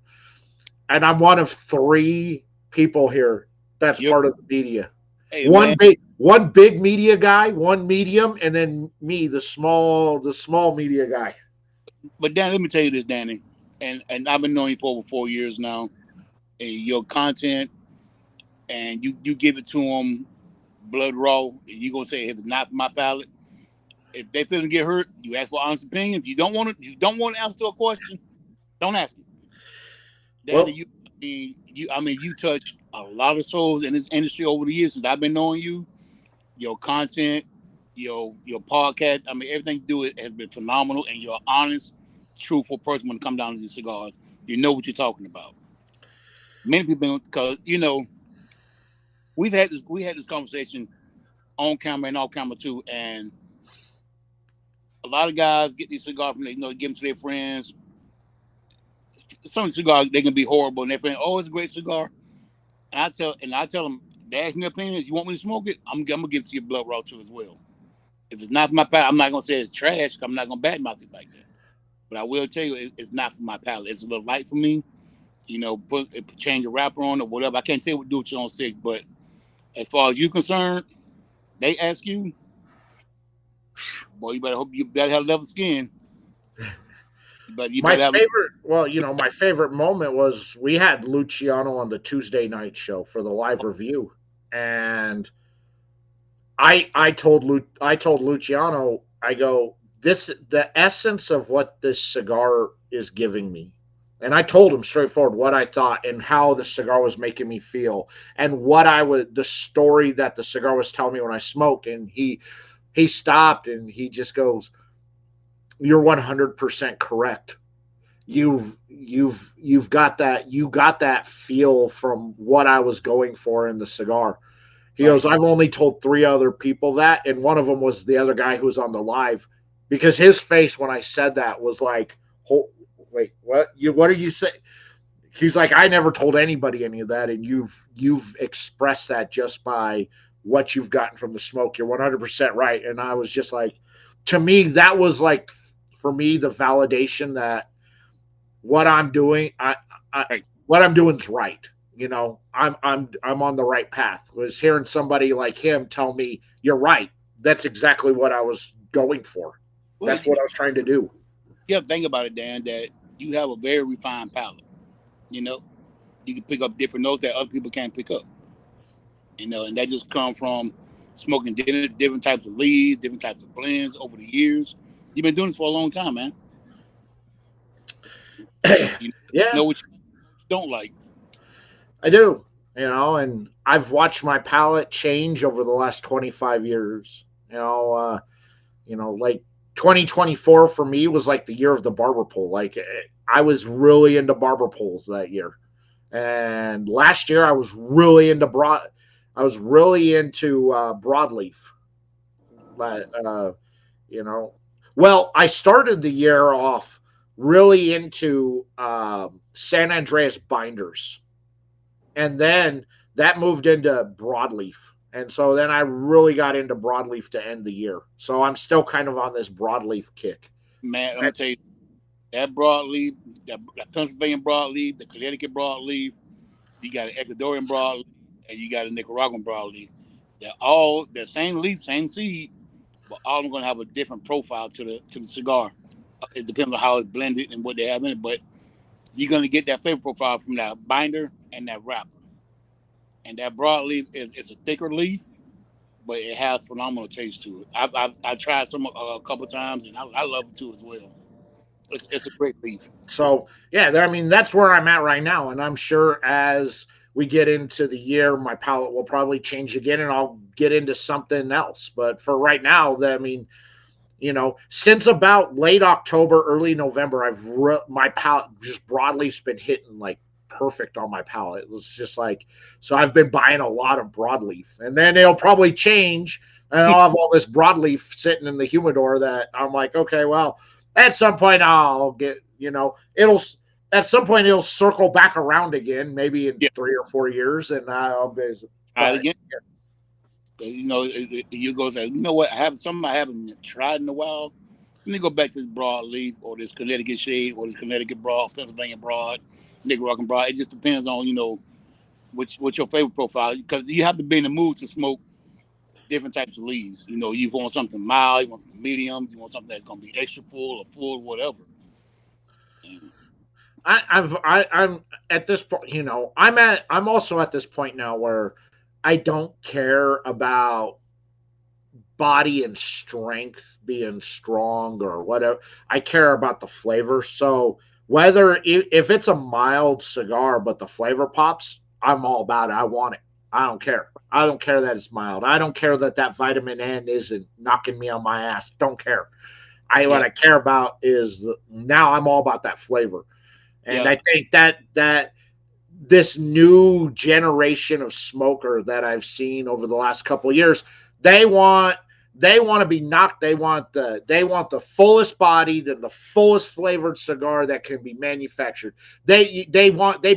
and I'm one of three people here that's You're, part of the media. hey man. One big media guy, one medium, and then me, the small media guy. But Dan, let me tell you this, Danny, and I've been knowing you for over 4 years now. And your content, and you give it to them blood raw. And you gonna say if it's not my palate. If they feel to get hurt, you ask for honest opinion. If you don't want to answer a question, don't ask it. Danny, Well, you touched a lot of souls in this industry over the years since I've been knowing you. Your content, your podcast, everything you do it has been phenomenal, and you're an honest, truthful person when it comes down to these cigars. You know what you're talking about. Many people, because we had this conversation on camera and off camera too, and a lot of guys get these cigars from give them to their friends. Some cigars they can be horrible, and their friend, oh, it's a great cigar. And I tell them, they ask me opinion. If you want me to smoke it, I'm gonna give it to your blood raw too as well. If it's not for my palate, I'm not gonna say it's trash. I'm not gonna badmouth it like that. But I will tell you, it's not for my palate. It's a little light for me. Change the wrapper on or whatever. I can't tell you what to do with your own six, but as far as you concerned, they ask you, boy, you better have level skin. But you My better have. favorite, well, my favorite moment was we had Luciano on the Tuesday night show for the live review, and I told Luciano, I go, this the essence of what this cigar is giving me. And I told him straightforward what I thought and how the cigar was making me feel and what I would the story that the cigar was telling me when I smoked. And he stopped and he just goes, "You're 100% correct. You've got that feel from what I was going for in the cigar." He Right. goes, "I've only told 3 other people that, and one of them was the other guy who was on the live, because his face when I said that was like, wait, what? What are you saying?" He's like, "I never told anybody any of that, and you've expressed that just by what you've gotten from the smoke. You're 100% right." And I was just like, to me, that was like, for me, the validation that what I'm doing, I Right. what I'm doing is right. I'm on the right path. Was hearing somebody like him tell me you're right. That's exactly what I was going for. Well, That's what I was trying to do. you have to think about it, Dan, that you have a very refined palate. You know, you can pick up different notes that other people can't pick up. And that just comes from smoking different types of leaves, different types of blends over the years. You've been doing this for a long time, man. You Yeah, know what you don't like. I do. And I've watched my palate change over the last 25 years. Like 2024 for me was like the year of the barber pole. Like I was really into barber poles that year. And last year I was really into broadleaf. Uh, you know, well, I started the year off really into San Andreas binders, and then that moved into broadleaf. And so then I really got into broadleaf to end the year. So I'm still kind of on this broadleaf kick. Man, I'm gonna tell you that broadleaf, that Pennsylvania broadleaf, the Connecticut broadleaf, you got an Ecuadorian broadleaf, and you got a Nicaraguan broadleaf. They're all the same leaf, same seed, but all of them gonna have a different profile to the cigar. It depends on how it's blended and what they have in it, but you're gonna get that flavor profile from that binder and that wrapper. And that broadleaf is it's a thicker leaf, but it has phenomenal taste to it. I've tried some a couple times, and I love it too as well. It's a great leaf. So yeah, I mean that's where I'm at right now, and I'm sure as we get into the year, my palate will probably change again, and I'll get into something else. But for right now, I mean, since about late October, early November, my palate just broadleaf's been hitting like perfect on my palate. It was just like, so I've been buying a lot of broadleaf, and then it'll probably change, and I'll have all this broadleaf sitting in the humidor that I'm like, okay, well, at some point I'll get, it'll at some point it'll circle back around again, maybe in Yeah, 3 or 4 years, and I'll be, try it but again. You go say, you know what? I have something I haven't tried in a while. Let me go back to this broadleaf or this Connecticut shade or this Connecticut broad, Pennsylvania broad, Nicaraguan broad. It just depends on what's your favorite profile, because you have to be in the mood to smoke different types of leaves. You want something mild, you want something medium, you want something that's gonna be extra full or full, whatever. And I'm at this point, I'm also at this point now where I don't care about body and strength being strong or whatever. I care about the flavor. So whether if it's a mild cigar but the flavor pops, I'm all about it. I want it. I don't care. I don't care that it's mild. I don't care that vitamin N isn't knocking me on my ass. Don't care. What yeah, I care about is now I'm all about that flavor. And yeah, I think that this new generation of smoker that I've seen over the last couple of years, they want to be knocked. They want the fullest bodied and the fullest flavored cigar that can be manufactured. They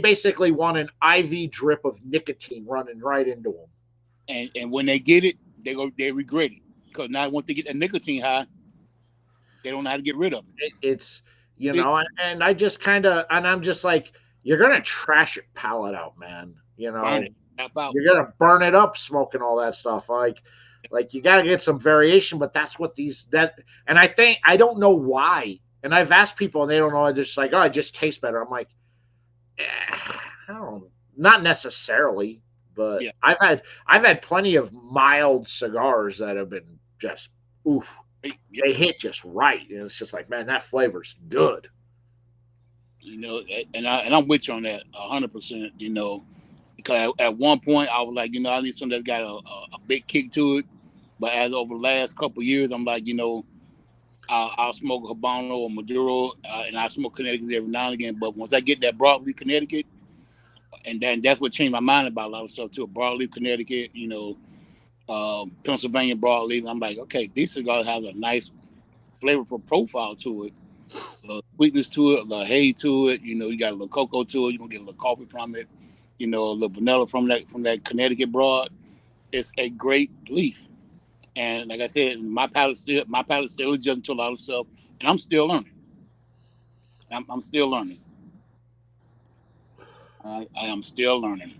basically want an IV drip of nicotine running right into them. and when they get it, they regret it, because now once they get that nicotine high, they don't know how to get rid of It's it. and I just kind of and I'm just like, you're gonna trash your palate out, man. Burn it, tap out. You're gonna burn it up smoking all that stuff. Like you got to get some variation, but that's what and I don't know why And I've asked people and they don't know. They're just like, oh, it just tastes better. I'm like, I don't, not necessarily, but Yeah. I've had plenty of mild cigars that have been just oof. Yep. They hit just right. And it's just like, man, that flavor's good. You know, and I'm with you on that 100%. You know, because at one point I was like, you know, I need something that's got a big kick to it. But as over the last couple of years, I'm like, you know, I'll smoke a Habano or Maduro, and I smoke Connecticut every now and again. But once I get that broadleaf Connecticut, and then that's what changed my mind about a lot of stuff too. Broadleaf Connecticut, you know, Pennsylvania broadleaf. I'm like, okay, this cigar has a nice flavorful profile to it, a little sweetness to it, a little hay to it. You know, you got a little cocoa to it. You're gonna get a little coffee from it. You know, a little vanilla from that Connecticut broad. It's a great leaf. And like I said, my palate still adjusting to a lot of stuff, and I'm still learning. I'm still learning. I am still learning.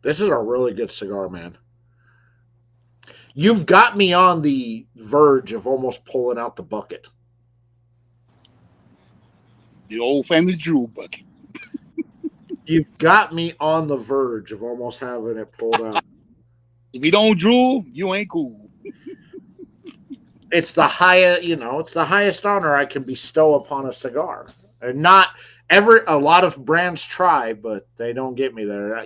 This is a really good cigar, man. You've got me on the verge of almost pulling out the bucket. The old famous Drew bucket. You've got me on the verge of almost having it pulled out. If you don't drool, you ain't cool. It's the highest, you know, it's the highest honor I can bestow upon a cigar. And not a lot of brands try, but they don't get me there.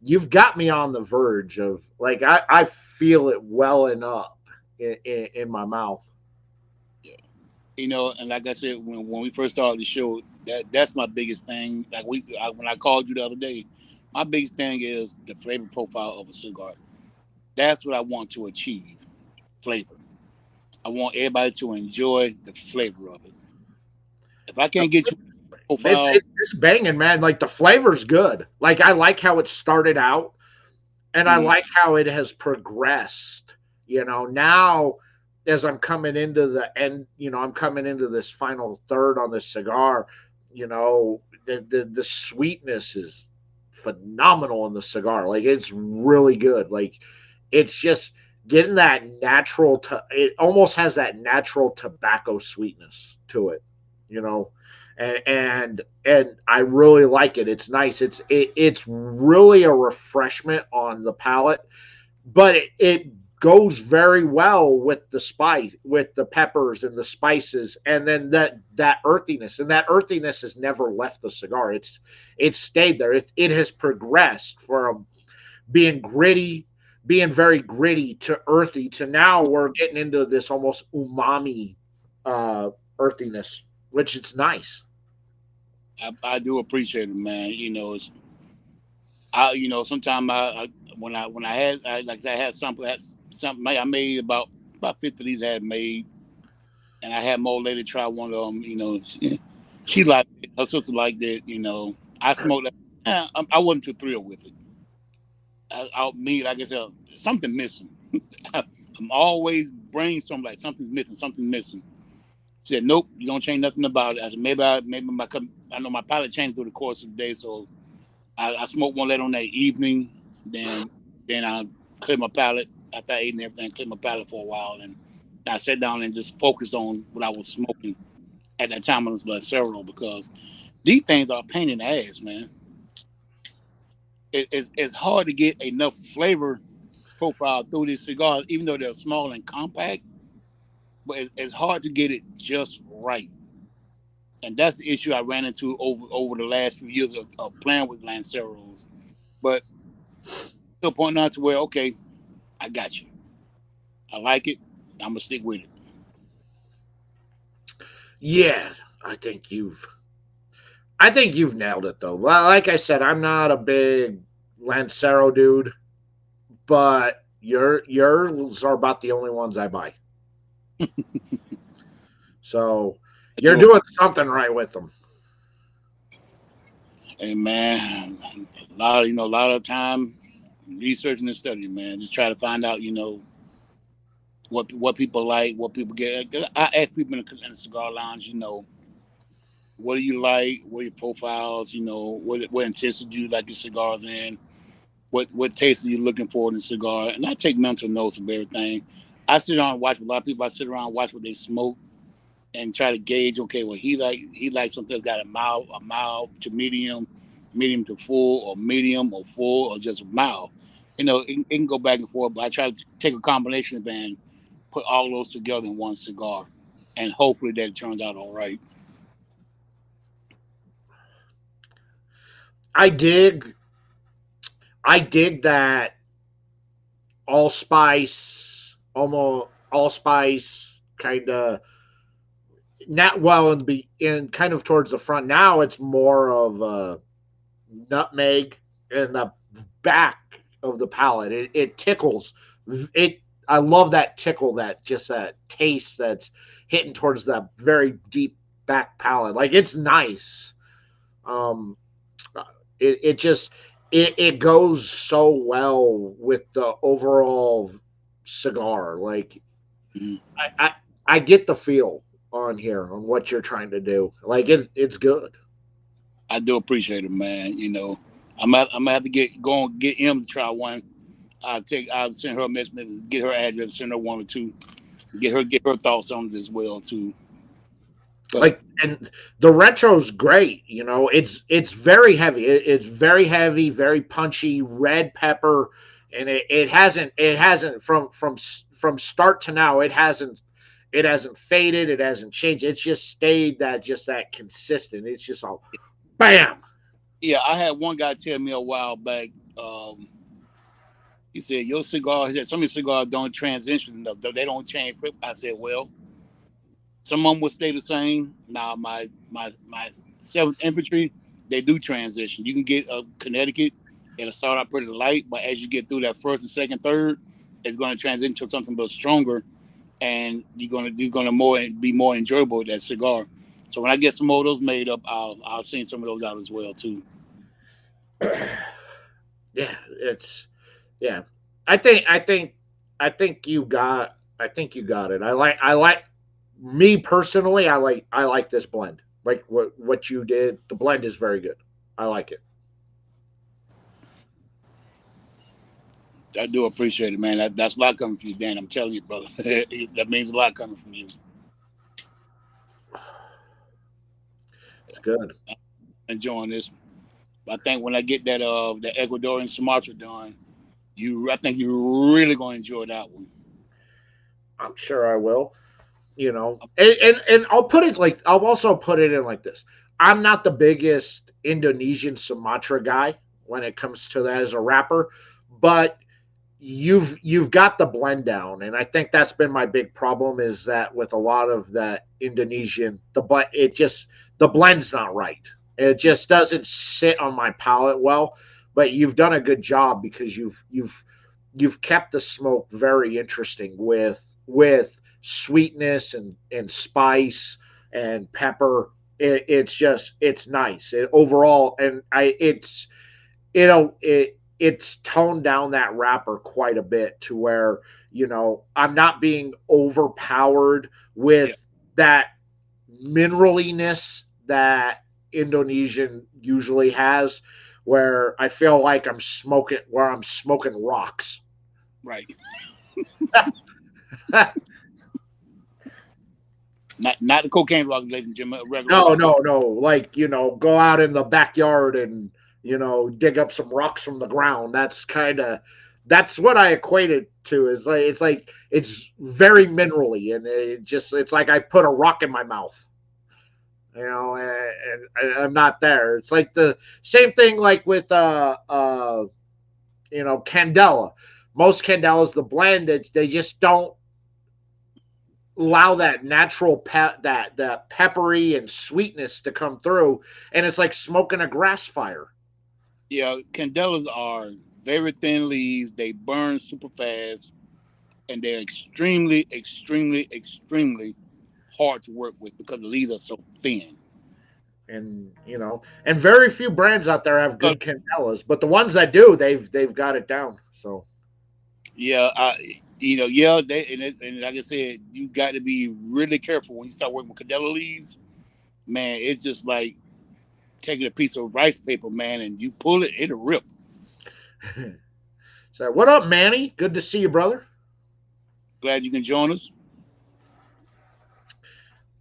You've got me on the verge of like I feel it welling up in my mouth. Yeah. You know, and like I said, when we first started the show, that's my biggest thing. Like when I called you the other day, my biggest thing is the flavor profile of a cigar. That's what I want to achieve. Flavor. I want everybody to enjoy the flavor of it. If I can't get you a profile, It's banging, man. Like the flavor's good. Like I like how it started out, and I mm, like how it has progressed. You know, now as I'm coming into the end, you know, I'm coming into this final third on this cigar. You know, the sweetness is phenomenal in the cigar. Like it's really good. Like it's just getting that natural. It almost has that natural tobacco sweetness to it. You know, and I really like it. It's nice. It's really a refreshment on the palate, but it goes very well with the spice, with the peppers and the spices, and then that earthiness, and that earthiness has never left the cigar. It's stayed there. It has progressed from being gritty, being very gritty to earthy to now we're getting into this almost umami earthiness, which it's nice. I do appreciate it, man. You know, sometimes when I had like I said, I had something I made about 50 of these I had made, and I had more lady try one of them. You know, she liked it. Her sister liked it. You know, I smoked that. I wasn't too thrilled with it. Like I said, something missing. I'm always brainstorming like something's missing. Something's missing. She said, nope, you don't change nothing about it. I said, maybe I know my palate changed through the course of the day, so I smoked one later on that evening. Then I cleared my palate after I ate and everything. Cleared my palate for a while, and I sat down and just focused on what I was smoking at that time on this Lancero because these things are a pain in the ass, man. It's hard to get enough flavor profile through these cigars, even though they're small and compact. But it's hard to get it just right, and that's the issue I ran into over the last few years of playing with Lanceros. But to a point now to where okay, I got you. I like it. I'm gonna stick with it. Yeah, I think you've nailed it though. Like I said, I'm not a big Lancero dude, but yours are about the only ones I buy. So I you're do. doing something right with them. Hey man, a lot of time researching and studying, man. Just try to find out, what people like, what people get. I ask people in the cigar lounge, what do you like? What are your profiles? What intensity do you like your cigars in? What taste are you looking for in a cigar? And I take mental notes of everything. I sit around and watch a lot of people. I sit around and watch what they smoke, and try to gauge. Okay, well he likes something that's got a mild to medium, medium to full, or medium or full, or just mild. It can go back and forth, but I try to take a combination and put all those together in one cigar, and hopefully that it turns out all right. I dig I dig that allspice kind of not well in kind of towards the front. Now it's more of a nutmeg in the back of the palate. It tickles it. I love that tickle, that just that taste that's hitting towards that very deep back palate. Like it's nice. Um, it just it goes so well with the overall cigar. Like Mhm. I, I I get the feel on here on what you're trying to do. Like it's good. I do appreciate it, man. I'm gonna have to get him to try one. I'll send her a message, get her address, send her one or two, get her thoughts on it as well too. But Like and the retro's great. It's very heavy. It's very heavy, very punchy, red pepper, and it hasn't from start to now. It hasn't faded. It hasn't changed. It's just that consistent. It's just all bam. yeah, I had one guy tell me a while back. He said your cigar. He said some of your cigars don't transition enough. They don't change. I said, well, some of them will stay the same. Now my seventh infantry, they do transition. You can get a Connecticut. It'll start out pretty light, but as you get through that first and second, third, it's going to transition to something a little stronger, and you're gonna be more enjoyable with that cigar. So when I get some more of those made up, I'll send some of those out as well too. Yeah, it's yeah. I think you got it. I like me personally. I like this blend. Like what you did. The blend is very good. I like it. I do appreciate it, man. That's a lot coming from you, Dan. I'm telling you, brother. That means a lot coming from you. It's good. Enjoying this. I think when I get that Ecuadorian Sumatra done, I think you're really gonna enjoy that one. I'm sure I will. And I'll also put it in like this. I'm not the biggest Indonesian Sumatra guy when it comes to that as a rapper, but you've got the blend down, and I think that's been my big problem is that with a lot of that Indonesian, the blend's not right. It just doesn't sit on my palate well. But you've done a good job because you've kept the smoke very interesting with sweetness and spice and pepper. It's nice overall, and it's toned down that wrapper quite a bit to where I'm not being overpowered Yeah, with that mineraliness that Indonesian usually has, where I feel like I'm smoking rocks. right. Not the cocaine rock, ladies and gentlemen. A regular No, rock. no, no. Like, go out in the backyard and, dig up some rocks from the ground. That's what I equate it to. It's very minerally, and it's like I put a rock in my mouth, and I'm not there. It's like the same thing like with Candela. Most Candelas, the blend, they just don't allow that natural that peppery and sweetness to come through, and it's like smoking a grass fire. Yeah, candelas are very thin leaves. They burn super fast, and they're extremely, extremely, extremely hard to work with because the leaves are so thin. And very few brands out there have Uh, good candelas, but the ones that do, they've got it down. So yeah, yeah. And like I said, you got to be really careful when you start working with candela leaves. Man, it's just like taking a piece of rice paper, man, and you pull it, it'll rip. so what up, Manny? Good to see you, brother. Glad you can join us.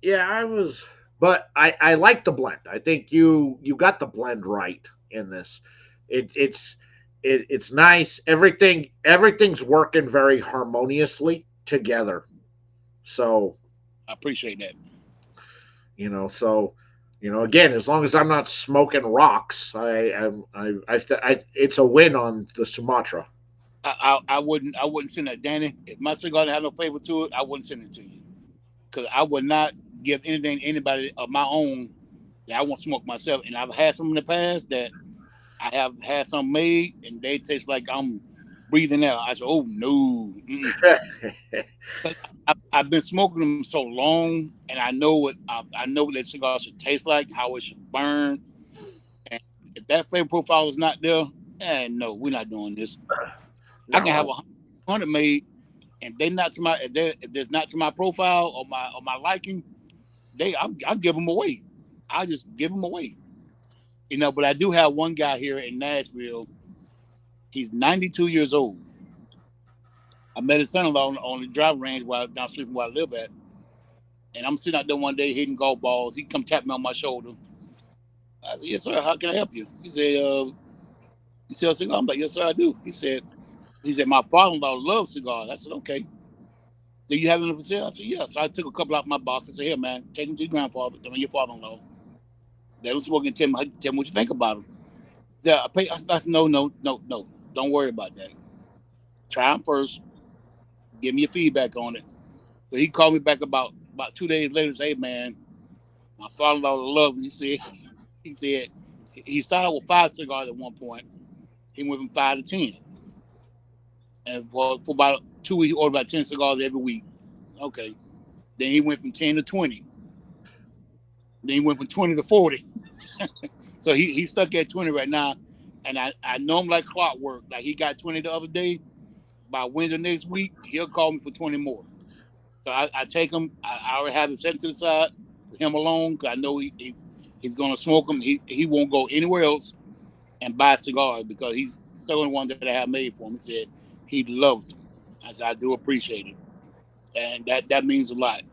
Yeah, I was, but I like the blend. I think you got the blend right in this. It's it's nice. Everything's working very harmoniously together. So I appreciate that. so again, as long as I'm not smoking rocks, it's a win on the Sumatra. I wouldn't send that, Danny. If my cigar didn't have no flavor to it, I wouldn't send it to you because I would not give anything to anybody of my own that I want to smoke myself. And I've had some in the past that I have had some made and they taste like I'm breathing out. I said, oh no. Mm-mm. But I've been smoking them so long, and I know what that cigar should taste like, how it should burn, and if that flavor profile is not there, no, we're not doing this. I can have No, 100 made, and they not to my if there's not to my profile or my liking, I'll give them away. I just give them away, But I do have one guy here in Nashville. He's 92 years old. I met his son-in-law on the driving range while down the street from where I live at. And I'm sitting out there one day hitting golf balls. He come tap me on my shoulder. I said, "Yes, sir. How can I help you?" He said, "You sell cigars?" I'm like, "Yes, sir, I do." He said, "My father-in-law loves cigars." I said, "Okay. Do you have any for sale?" I said, "Yeah." So I took a couple out of my box. I said, "Here, man, take them to your grandfather. I mean, your father-in-law. Let him smoke and tell me what you think about them." Yeah, I said, "No, no, no, no. Don't worry about that. Try them first. Give me your feedback on it." So he called me back about 2 days later and said, "Hey, man, my father-in-law loves them." He said he started with 5 cigars at one point. He went from 5 to 10, and for about 2 weeks, he ordered about 10 cigars every week. Okay, then he went from 10 to 20. Then he went from 20 to 40. So he's stuck at 20 right now, and I know him like clockwork. Like he got 20 the other day. By Wednesday next week, he'll call me for 20 more. So I take him. I already have him set to the side for him alone because I know he's gonna smoke them. He won't go anywhere else and buy cigars because he's selling one that I have made for him. He said he loves them. I said I do appreciate it, and that means a lot.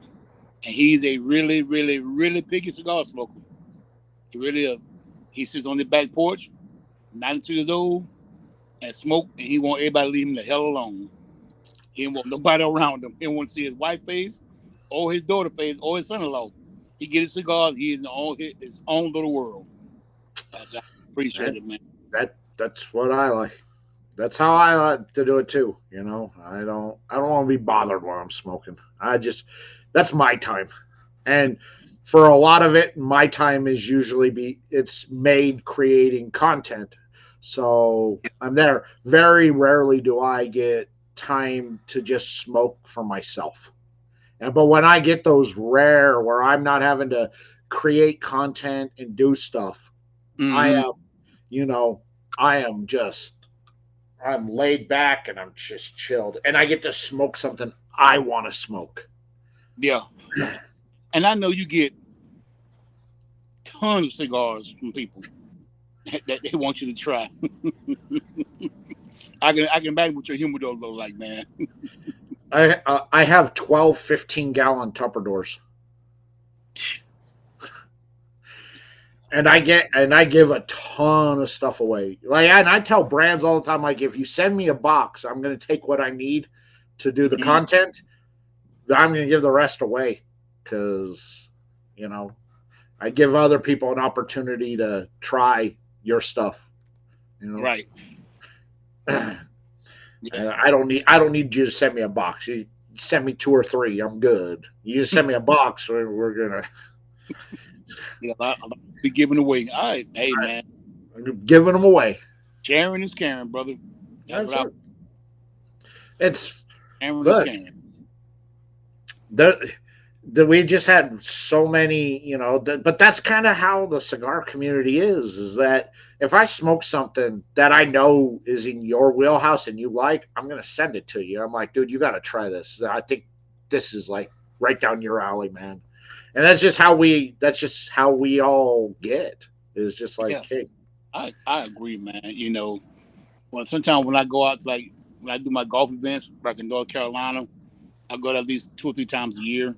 And he's a really, really, really picky cigar smoker. He really is. He sits on the back porch, 92 years old, and smoke, and he want everybody to leave him the hell alone. He didn't want nobody around him. He didn't want to see his wife face, or his daughter face, or his son-in-law. He get his cigars. He's in his own little world. I said, I appreciate that it, man. that's what I like. That's how I like to do it too. I don't want to be bothered while I'm smoking. That's my time, and for a lot of it, my time is usually it's made creating content. So I'm there. Very rarely do I get time to just smoke for myself. But when I get those rare where I'm not having to create content and do stuff, I Mm-hmm. am, you know, I am just I'm laid back and I'm just chilled, and I get to smoke something I want to smoke. Yeah, and I know you get tons of cigars from people that they want you to try. I can imagine what your humidor look like, man. I have 12 15-gallon Tupperdoors, and I give a ton of stuff away. And I tell brands all the time, like, if you send me a box, I'm going to take what I need to do the Mhm. content. I'm going to give the rest away because you know I give other people an opportunity to try your stuff. You know, Right. and Yeah. I don't need you to send me a box. You send me two or three, I'm good. You just send me a box, we're gonna Yeah. I'll be giving away. All right. Hey, man. I'm giving them away. Sharing is caring, brother. That's That's what I. it. It's Sharing is look caring. the we just had so many, but that's kind of how the cigar community is that if I smoke something that I know is in your wheelhouse and you like, I'm going to send it to you. I'm like, dude, you got to try this. I think this is like right down your alley, man. And that's just how we all get. It's just like, Yeah. hey, I agree, man. Sometimes when I go out, like when I do my golf events, like in North Carolina, I go to at least 2 or 3 times a year,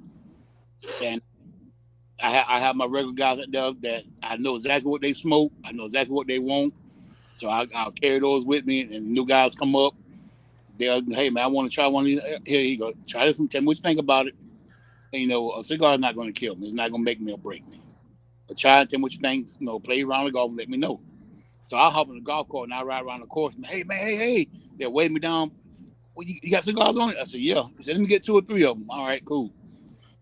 and I have my regular guys out there that I know exactly what they smoke. I know exactly what they want. So I'll carry those with me. And new guys come up. They'll, hey man, I want to try one of these. Here you go. Try this one. Tell me what you think about it. And, a cigar is not going to kill me. It's not going to make me or break me. But try and tell me what you think. Play around the golf and let me know. So I'll hop in the golf cart and I ride around the course. Hey man, hey. They'll wave me down. Well, you got cigars on it? I said, yeah. He said, let me get 2 or 3 of them. All right, cool.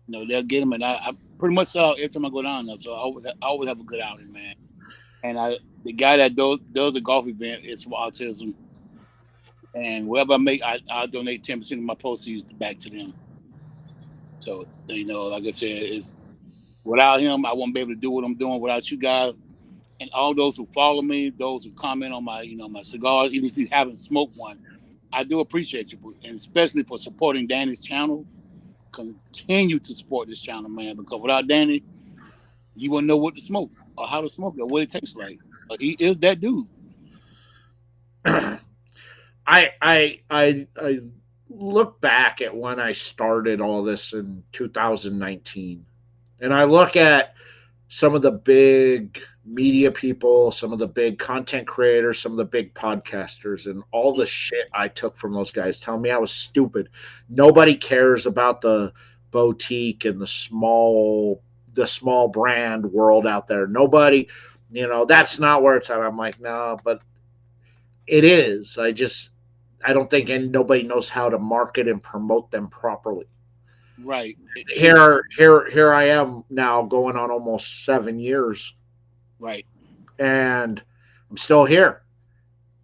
They'll get them, and I pretty much sell every time I go down there. So I always have a good outing, man. And the guy that does a golf event is for autism, and whatever I make, I donate 10% of my proceeds back to them. So like I said, it's without him, I won't be able to do what I'm doing. Without you guys and all those who follow me, those who comment on my my cigars, even if you haven't smoked one, I do appreciate you, and especially for supporting Danny's channel. Continue to support this channel, man, because without Danny, you wouldn't know what to smoke or how to smoke it or what it tastes like. But he is that dude. I look back at when I started all this in 2019, and I look at some of the big media people, some of the big content creators, some of the big podcasters, and all the shit I took from those guys telling me I was stupid. Nobody cares about the boutique and the small brand world out there. Nobody, that's not where it's at. I'm like, no, but it is. I don't think nobody knows how to market and promote them properly. Right. Here I am now going on almost 7 years. Right. And I'm still here.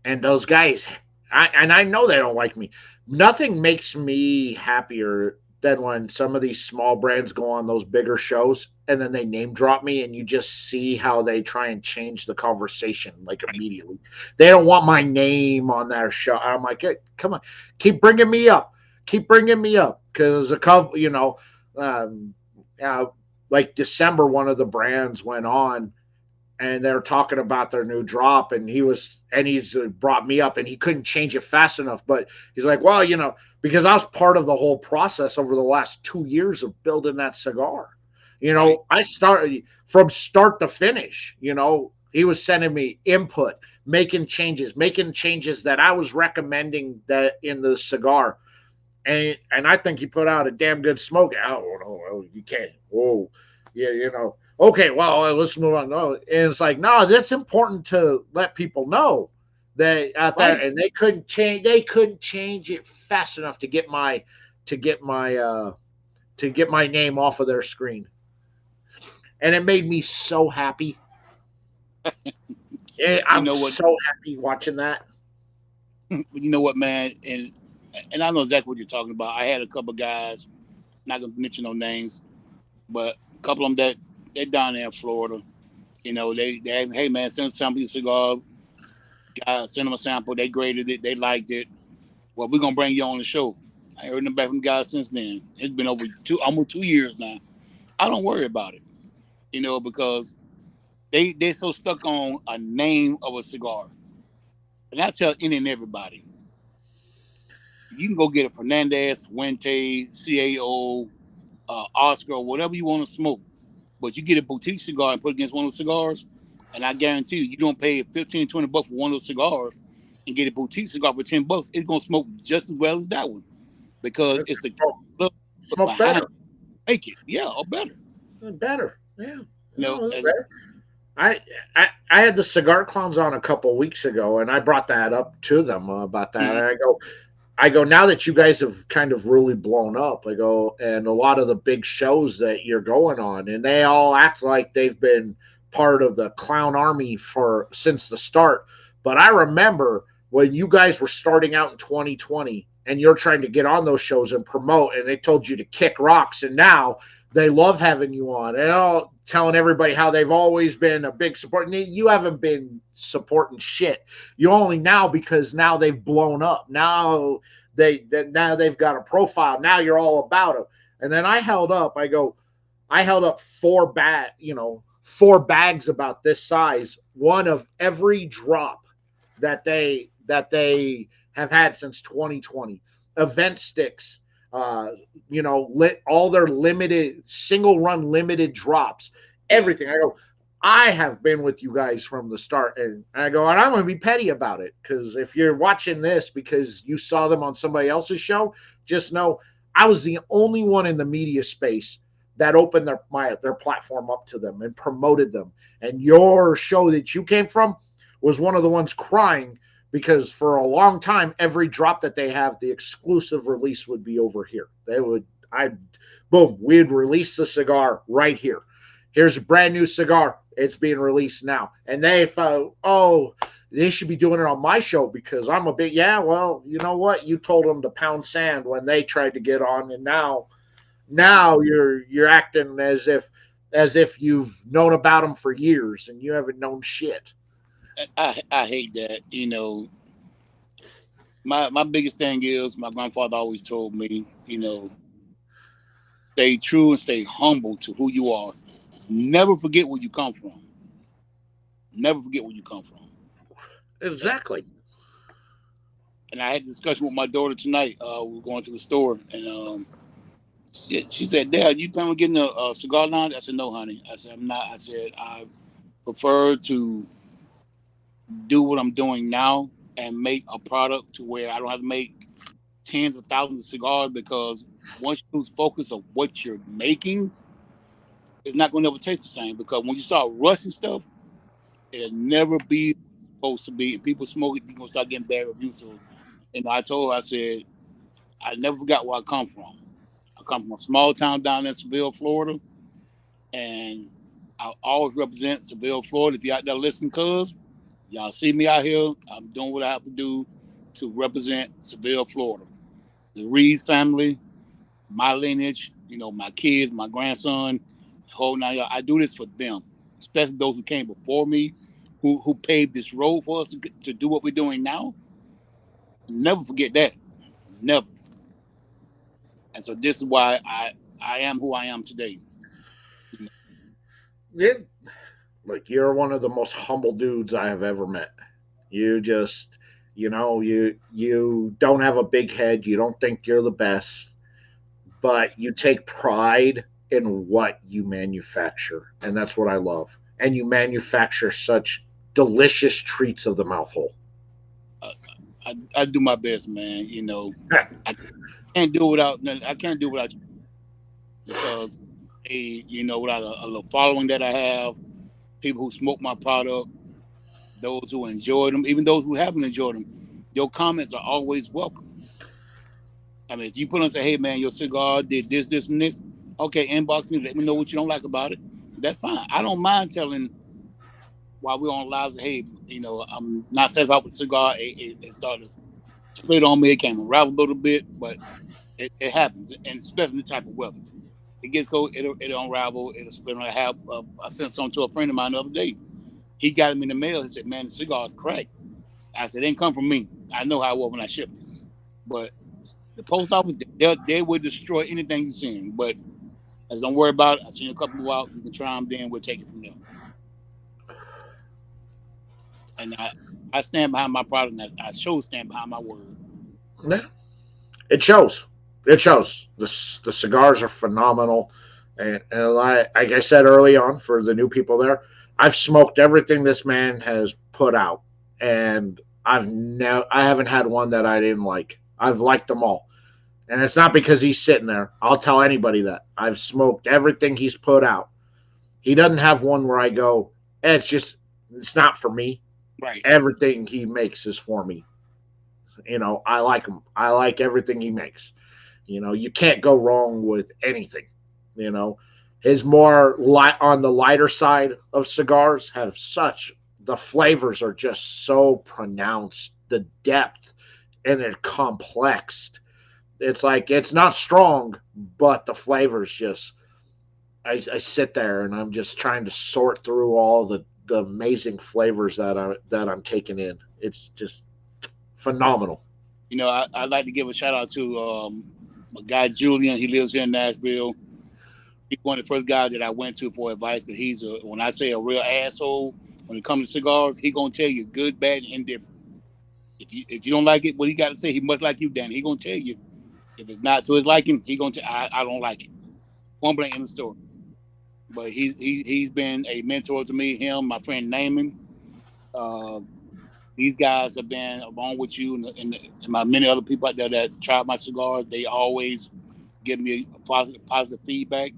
And those guys, I know they don't like me. Nothing makes me happier than when some of these small brands go on those bigger shows and then they name drop me and you just see how they try and change the conversation like immediately. They don't want my name on their show. I'm like, hey, come on, keep bringing me up. Keep bringing me up. Because a couple, like December, one of the brands went on and they're talking about their new drop, and he's brought me up, and he couldn't change it fast enough. But he's like, well, because I was part of the whole process over the last 2 years of building that cigar. Right. I started from start to finish. He was sending me input, making changes that I was recommending that in the cigar. And I think he put out a damn good smoke. Oh, no, you can't. Whoa. Yeah, okay, well, let's move on. No, and it's like, no, that's important to let people know that out there, and they couldn't change it fast enough to get my name off of their screen. And it made me so happy. I'm so happy watching that. You know what, man? And I know exactly what you're talking about. I had a couple of guys, not gonna mention no names, but a couple of them they're down there in Florida. They hey man, send us some cigar. Guys, send them a sample. They graded it. They liked it. Well, we're gonna bring you on the show. I ain't heard them back from guys since then. It's been over almost 2 years now. I don't worry about it, because they're so stuck on a name of a cigar. And I tell any and everybody, you can go get a Fernandez, Fuente, CAO, Oscar, whatever you want to smoke. But you get a boutique cigar and put it against one of those cigars, and I guarantee you don't pay 15, 20 bucks for one of those cigars and get a boutique cigar for 10 bucks. It's going to smoke just as well as that one because it's the smoke better. Make it, yeah, or better. Better, yeah. Better. I had the Cigar Clowns on a couple of weeks ago, and I brought that up to them about that. Mm-hmm. And I go, now that you guys have kind of really blown up, I go, and a lot of the big shows that you're going on, and they all act like they've been part of the clown army since the start. But I remember when you guys were starting out in 2020 and you're trying to get on those shows and promote, and they told you to kick rocks, and now they love having you on and all telling everybody how they've always been a big support. And you haven't been supporting shit. You only now because now they've blown up. Now they've got a profile. Now you're all about them. And then I held up 4 bags about this size, one of every drop that they have had since 2020. Event sticks, all their limited single run limited drops, everything. I go, I have been with you guys from the start, and I go, and I'm going to be petty about it, because if you're watching this because you saw them on somebody else's show, just know I was the only one in the media space that opened their platform up to them and promoted them. And your show that you came from was one of the ones crying, because for a long time, every drop that they have, the exclusive release would be over here. We'd release the cigar right here. Here's a brand new cigar. It's being released now. And they thought, oh, they should be doing it on my show because I'm a bit, yeah, well, you know what? You told them to pound sand when they tried to get on, and now you're acting as if you've known about them for years and you haven't known shit. I hate that. My biggest thing is my grandfather always told me, stay true and stay humble to who you are. Never forget where you come from. Never forget where you come from. Exactly. And I had a discussion with my daughter tonight. We were going to the store, and she said, "Dad, you plan on getting a cigar lounge?" I said, "No, honey." I said, "I'm not." I said, "I prefer to do what I'm doing now and make a product to where I don't have to make tens of thousands of cigars, because once you lose focus of what you're making, it's not going to ever taste the same, because when you start rushing stuff, it'll never be supposed to be. And people smoke it, you're going to start getting bad reviews." So, I told her, I said, I never forgot where I come from. I come from a small town down in Seville, Florida, and I always represent Seville, Florida. If you're out there listening, cuz y'all see me out here, I'm doing what I have to do to represent Seville, Florida. The Reeves family, my lineage, my kids, my grandson, whole nine yards. I do this for them, especially those who came before me, who paved this road for us to do what we're doing now. Never forget that. Never. And so this is why I am who I am today. Yeah, like, you're one of the most humble dudes I have ever met. You just, you don't have a big head. You don't think you're the best, but you take pride in what you manufacture, and that's what I love. And you manufacture such delicious treats of the mouthhole. I do my best, man. I can't do without. I can't do without you, because without a little following that I have, people who smoke my product, those who enjoy them, even those who haven't enjoyed them, your comments are always welcome. I mean, if you put on and say, "Hey, man, your cigar did this, this, and this," okay, inbox me, let me know what you don't like about it. That's fine. I don't mind telling, while we're on live, "Hey, I'm not satisfied with the cigar. It started to split on me. It came unravel a little bit, but it happens, and especially in this type of weather. It gets cold, it'll unravel, it'll split on. I sent something to a friend of mine the other day. He got him in the mail. He said, "Man, the cigar is cracked." I said, "It didn't come from me. I know how it was when I shipped it." But the post office, they would destroy anything you seen. But don't worry about it. I seen a couple more out. You can try them, then we'll take it from there. And I stand behind my product, and I stand behind my word. Yeah, it shows. It shows. The cigars are phenomenal, and like I said early on, for the new people there, I've smoked everything this man has put out, and I haven't had one that I didn't like. I've liked them all. And it's not because he's sitting there. I'll tell anybody that. I've smoked everything he's put out. He doesn't have one where I go, it's not for me. Right. Everything he makes is for me. I like him. I like everything he makes. You can't go wrong with anything. His more light on the lighter side of cigars the flavors are just so pronounced. The depth and it complex. It's like, it's not strong, but the flavors just, I sit there and I'm just trying to sort through all the amazing flavors that I'm taking in. It's just phenomenal. I'd like to give a shout out to my guy Julian. He lives here in Nashville. He's one of the first guys that I went to for advice, because when I say a real asshole, when it comes to cigars, he's gonna tell you good, bad, and indifferent. If you don't like it, what he got to say, he must like you, Danny. He's gonna tell you. If it's not to his liking, he gonna. I don't like it. Point blank in the story. But he's been a mentor to me. Him, my friend Naaman. Uh, these guys have been along with you and my many other people out there that's tried my cigars. They always give me positive feedback,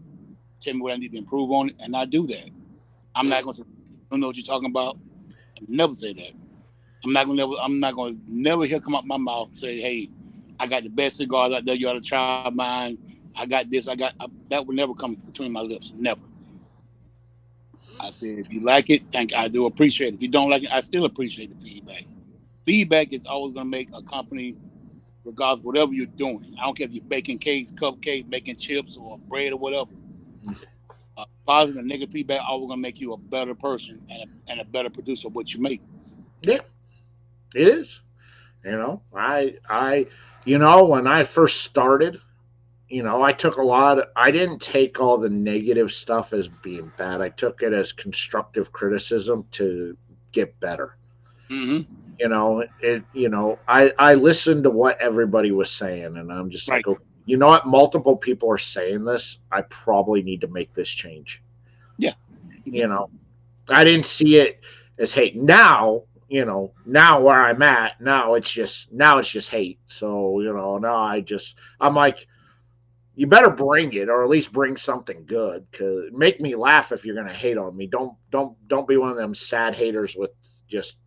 tell me what I need to improve on it, and I do that. I'm not gonna say I don't know what you're talking about. I never say that. I'm not gonna never hear come out my mouth say, hey, I got the best cigars out there, you ought to try mine. I got this, that would never come between my lips. Never. I said if you like it, I do appreciate it. If you don't like it, I still appreciate the feedback. Feedback is always gonna make a company regardless of whatever you're doing. I don't care if you're baking cakes, cupcakes, making chips or bread or whatever. Positive and negative feedback always gonna make you a better person and a better producer of what you make. Yeah, it is. When I first started, I took a lot I didn't take all the negative stuff as being bad. I took it as constructive criticism to get better. Mm-hmm. I listened to what everybody was saying, and I'm just Right. like, oh, you know what? Multiple people are saying this. I probably need to make this change. Yeah. You Exactly. know, I didn't see it as hate. Now where I'm at, now it's just hate. So, now I'm like, you better bring it, or at least bring something good. Cause make me laugh if you're gonna hate on me. Don't be one of them sad haters with just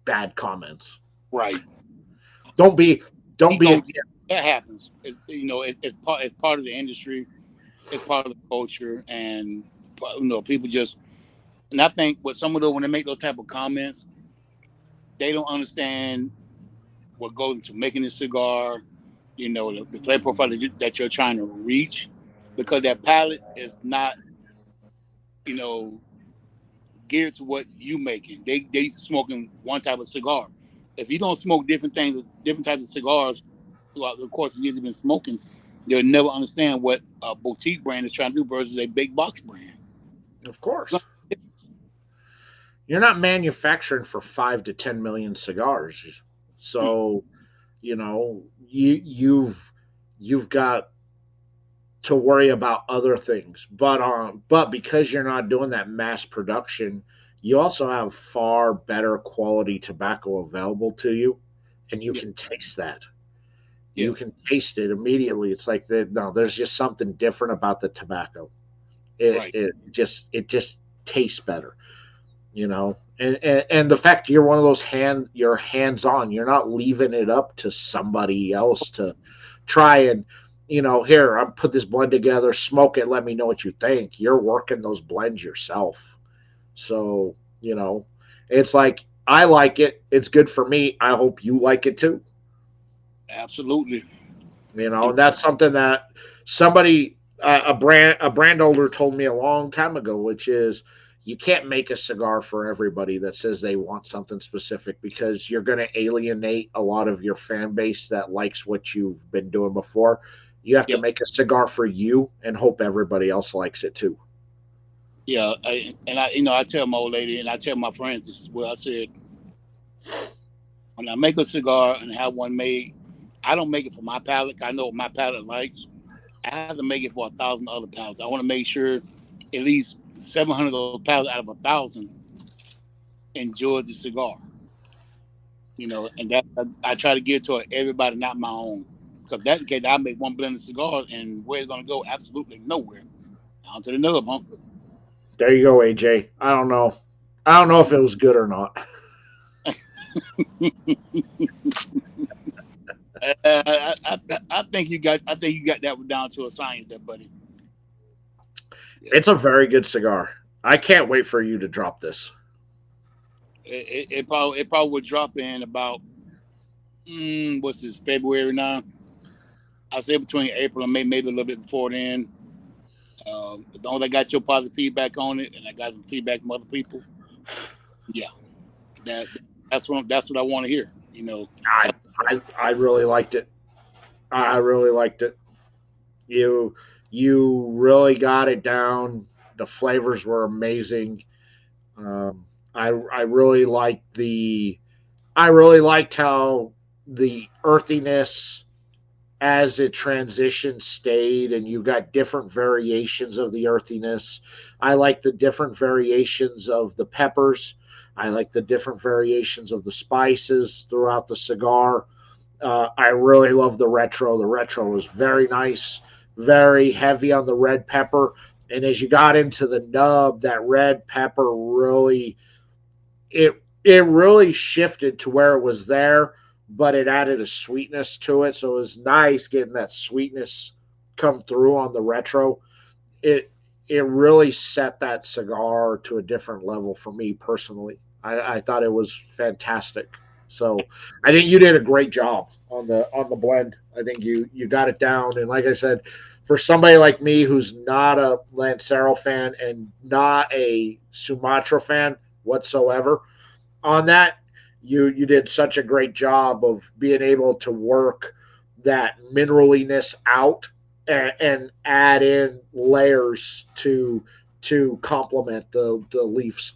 bad comments. Right. Don't be He don't go. be That happens. It's part of the industry. It's part of the culture, and people just. And I think what some of those when they make those type of comments, they don't understand what goes into making a cigar. The flavor profile that you're trying to reach, because that palate is not you know geared to what you making. They smoking one type of cigar. If you don't smoke different things, different types of cigars throughout the course of years you've been smoking, you'll never understand what a boutique brand is trying to do versus a big box brand. of course. You're not manufacturing for 5 to 10 million cigars. So, you've got to worry about other things. But because you're not doing that mass production, you also have far better quality tobacco available to you, and you Yeah, can taste that. yeah, You can taste it immediately. It's like no, there's just something different about the tobacco. right. It just tastes better, and the fact you're one of those you're hands on. You're not leaving it up to somebody else to try and here, I'll put this blend together, smoke it, let me know what you think. You're working those blends yourself. So, it's like, I like it, it's good for me, I hope you like it too. Absolutely. And And that's something that somebody, a brand owner told me a long time ago, which is you can't make a cigar for everybody that says they want something specific, because you're going to alienate a lot of your fan base that likes what you've been doing before. You have to yep, make a cigar for you and hope everybody else likes it too. yeah. I tell my old lady and I tell my friends this as well. I said when I make a cigar and have one made, I don't make it for my palate. I know what my palate likes. I have to make it for 1,000 other palates. I want to make sure at least 700 of those palates out of 1,000 enjoy the cigar. And that I try to give it to everybody, not my own. Because that case, I make one blend of cigars, and where it's gonna go? Absolutely nowhere. Down to the nub, huh? There you go, AJ. I don't know if it was good or not. I think you got that one down to a science, there, buddy. Yeah. It's a very good cigar. I can't wait for you to drop this. It probably would drop in about what's this February now? I say between April and May, maybe a little bit before then. As long as I got your positive feedback on it, and I got some feedback from other people, yeah, that that's what I want to hear. I That's, I really liked it. I really liked it. You really got it down. The flavors were amazing. I really liked I really liked how the earthiness as it transitioned stayed, and you got different variations of the earthiness. I like the different variations of the peppers. I like the different variations of the spices throughout the cigar. I really love the retro. The retro was very nice, very heavy on the red pepper. And as you got into the nub, that red pepper really it really shifted to where it was there, but it added a sweetness to it. So it was nice getting that sweetness come through on the retro. It it really set that cigar to a different level for me personally. I thought it was fantastic. So I think you did a great job on the blend. I think you got it down. And like I said, for somebody like me who's not a Lancero fan and not a Sumatra fan whatsoever, on that, you did such a great job of being able to work that mineraliness out and add in layers to complement the leaves.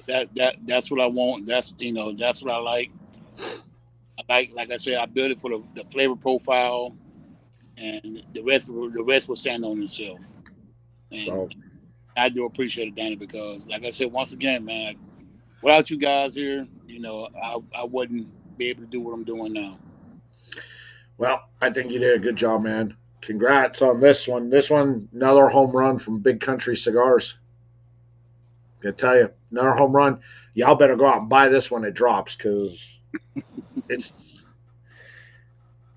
That's what I want. That's what I like. Like I said, I built it for the flavor profile, and the rest will stand on itself. And So I do appreciate it, Danny, because like I said, once again, man, without you guys here, I wouldn't be able to do what I'm doing now. well, I think you did a good job, man. Congrats on this one. This one, another home run from Big Country Cigars. I tell you, another home run. Y'all better go out and buy this when it drops because it's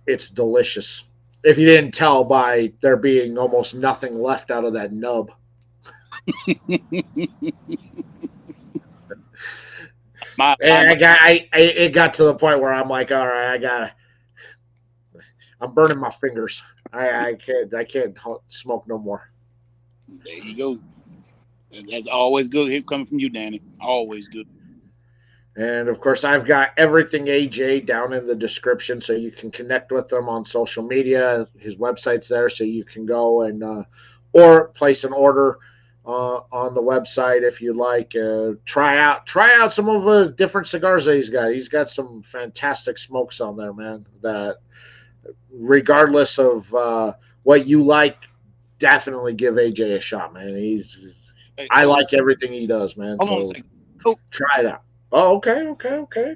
it's delicious. If you didn't tell by there being almost nothing left out of that nub. And it got to the point where I'm like, all right, I'm burning my fingers. I can't smoke no more. There you go. That's always good. Here coming from you, Danny. Always good. And of course, I've got everything AJ down in the description, so you can connect with them on social media. His website's there, so you can go and or place an order on the website if you like. Try out some of the different cigars that he's got. He's got some fantastic smokes on there, man. That regardless of what you like, definitely give AJ a shot, man. I like everything he does, man. Hold on a So second. Oh. try it out. Oh, okay.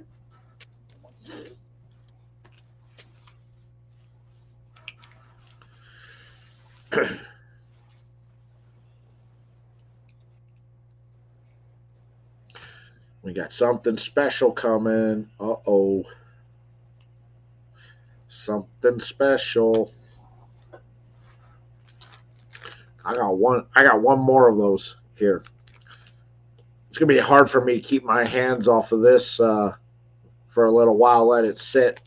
We got something special coming. Uh-oh. Something special. I got one more of those here. It's gonna be hard for me to keep my hands off of this for a little while. Let it sit.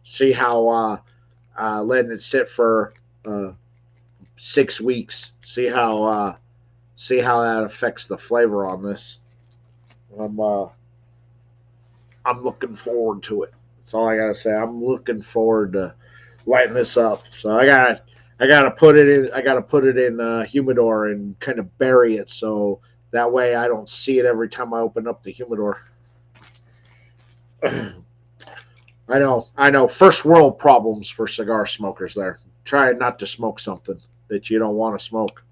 See how letting it sit for 6 weeks. See how that affects the flavor on this. I'm looking forward to it. That's all I gotta say. I'm looking forward to lighting this up. So I gotta put it in humidor and kind of bury it so that way I don't see it every time I open up the humidor. I know. First world problems for cigar smokers there. Try not to smoke something that you don't want to smoke.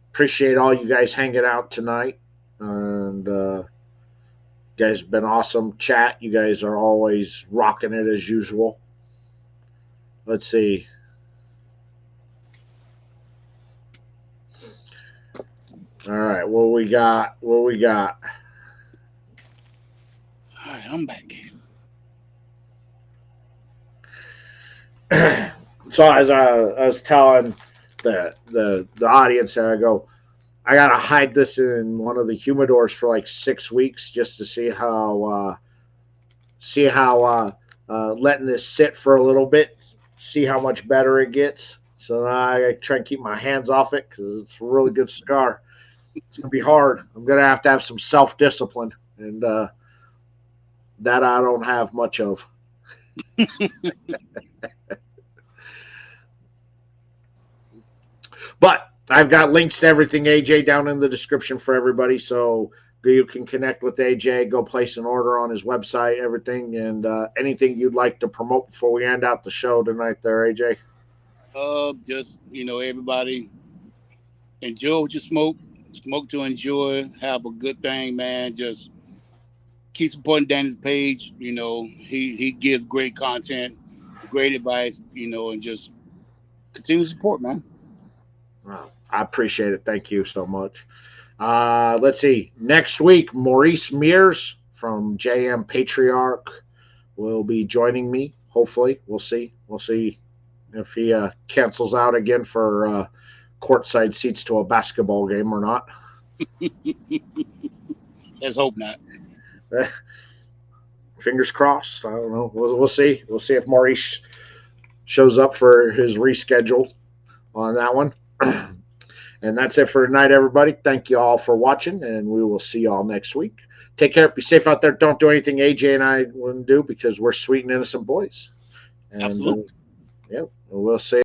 Appreciate all you guys hanging out tonight. And you guys have been awesome. Chat, you guys are always rocking it as usual. Let's see. All right, what we got? All right, I'm back. So as I was telling the audience there, I gotta hide this in one of the humidors for like 6 weeks just to see how letting this sit for a little bit, see how much better it gets. So now I try and keep my hands off it because it's a really good cigar. It's gonna be hard. I'm gonna have to have some self-discipline, and that I don't have much of. But I've got links to everything AJ down in the description for everybody. So you can connect with AJ, go place an order on his website, everything, and anything you'd like to promote before we end out the show tonight there, AJ? Just everybody enjoy what you smoke. Smoke to enjoy. Have a good thing, man. Just keep supporting Danny's page. He gives great content, great advice. And just continue to support, man. Well, I appreciate it. Thank you so much. Let's see. Next week, Maurice Mears from JM Patriarch will be joining me. Hopefully, we'll see. We'll see if he cancels out again for courtside seats to a basketball game or not. Let's hope not. Fingers crossed. I don't know. We'll see. We'll see if Maurice shows up for his reschedule on that one. And that's it for tonight, everybody. Thank you all for watching, and we will see you all next week. Take care. Be safe out there. Don't do anything AJ and I wouldn't do because we're sweet and innocent boys. And Absolutely. We'll see.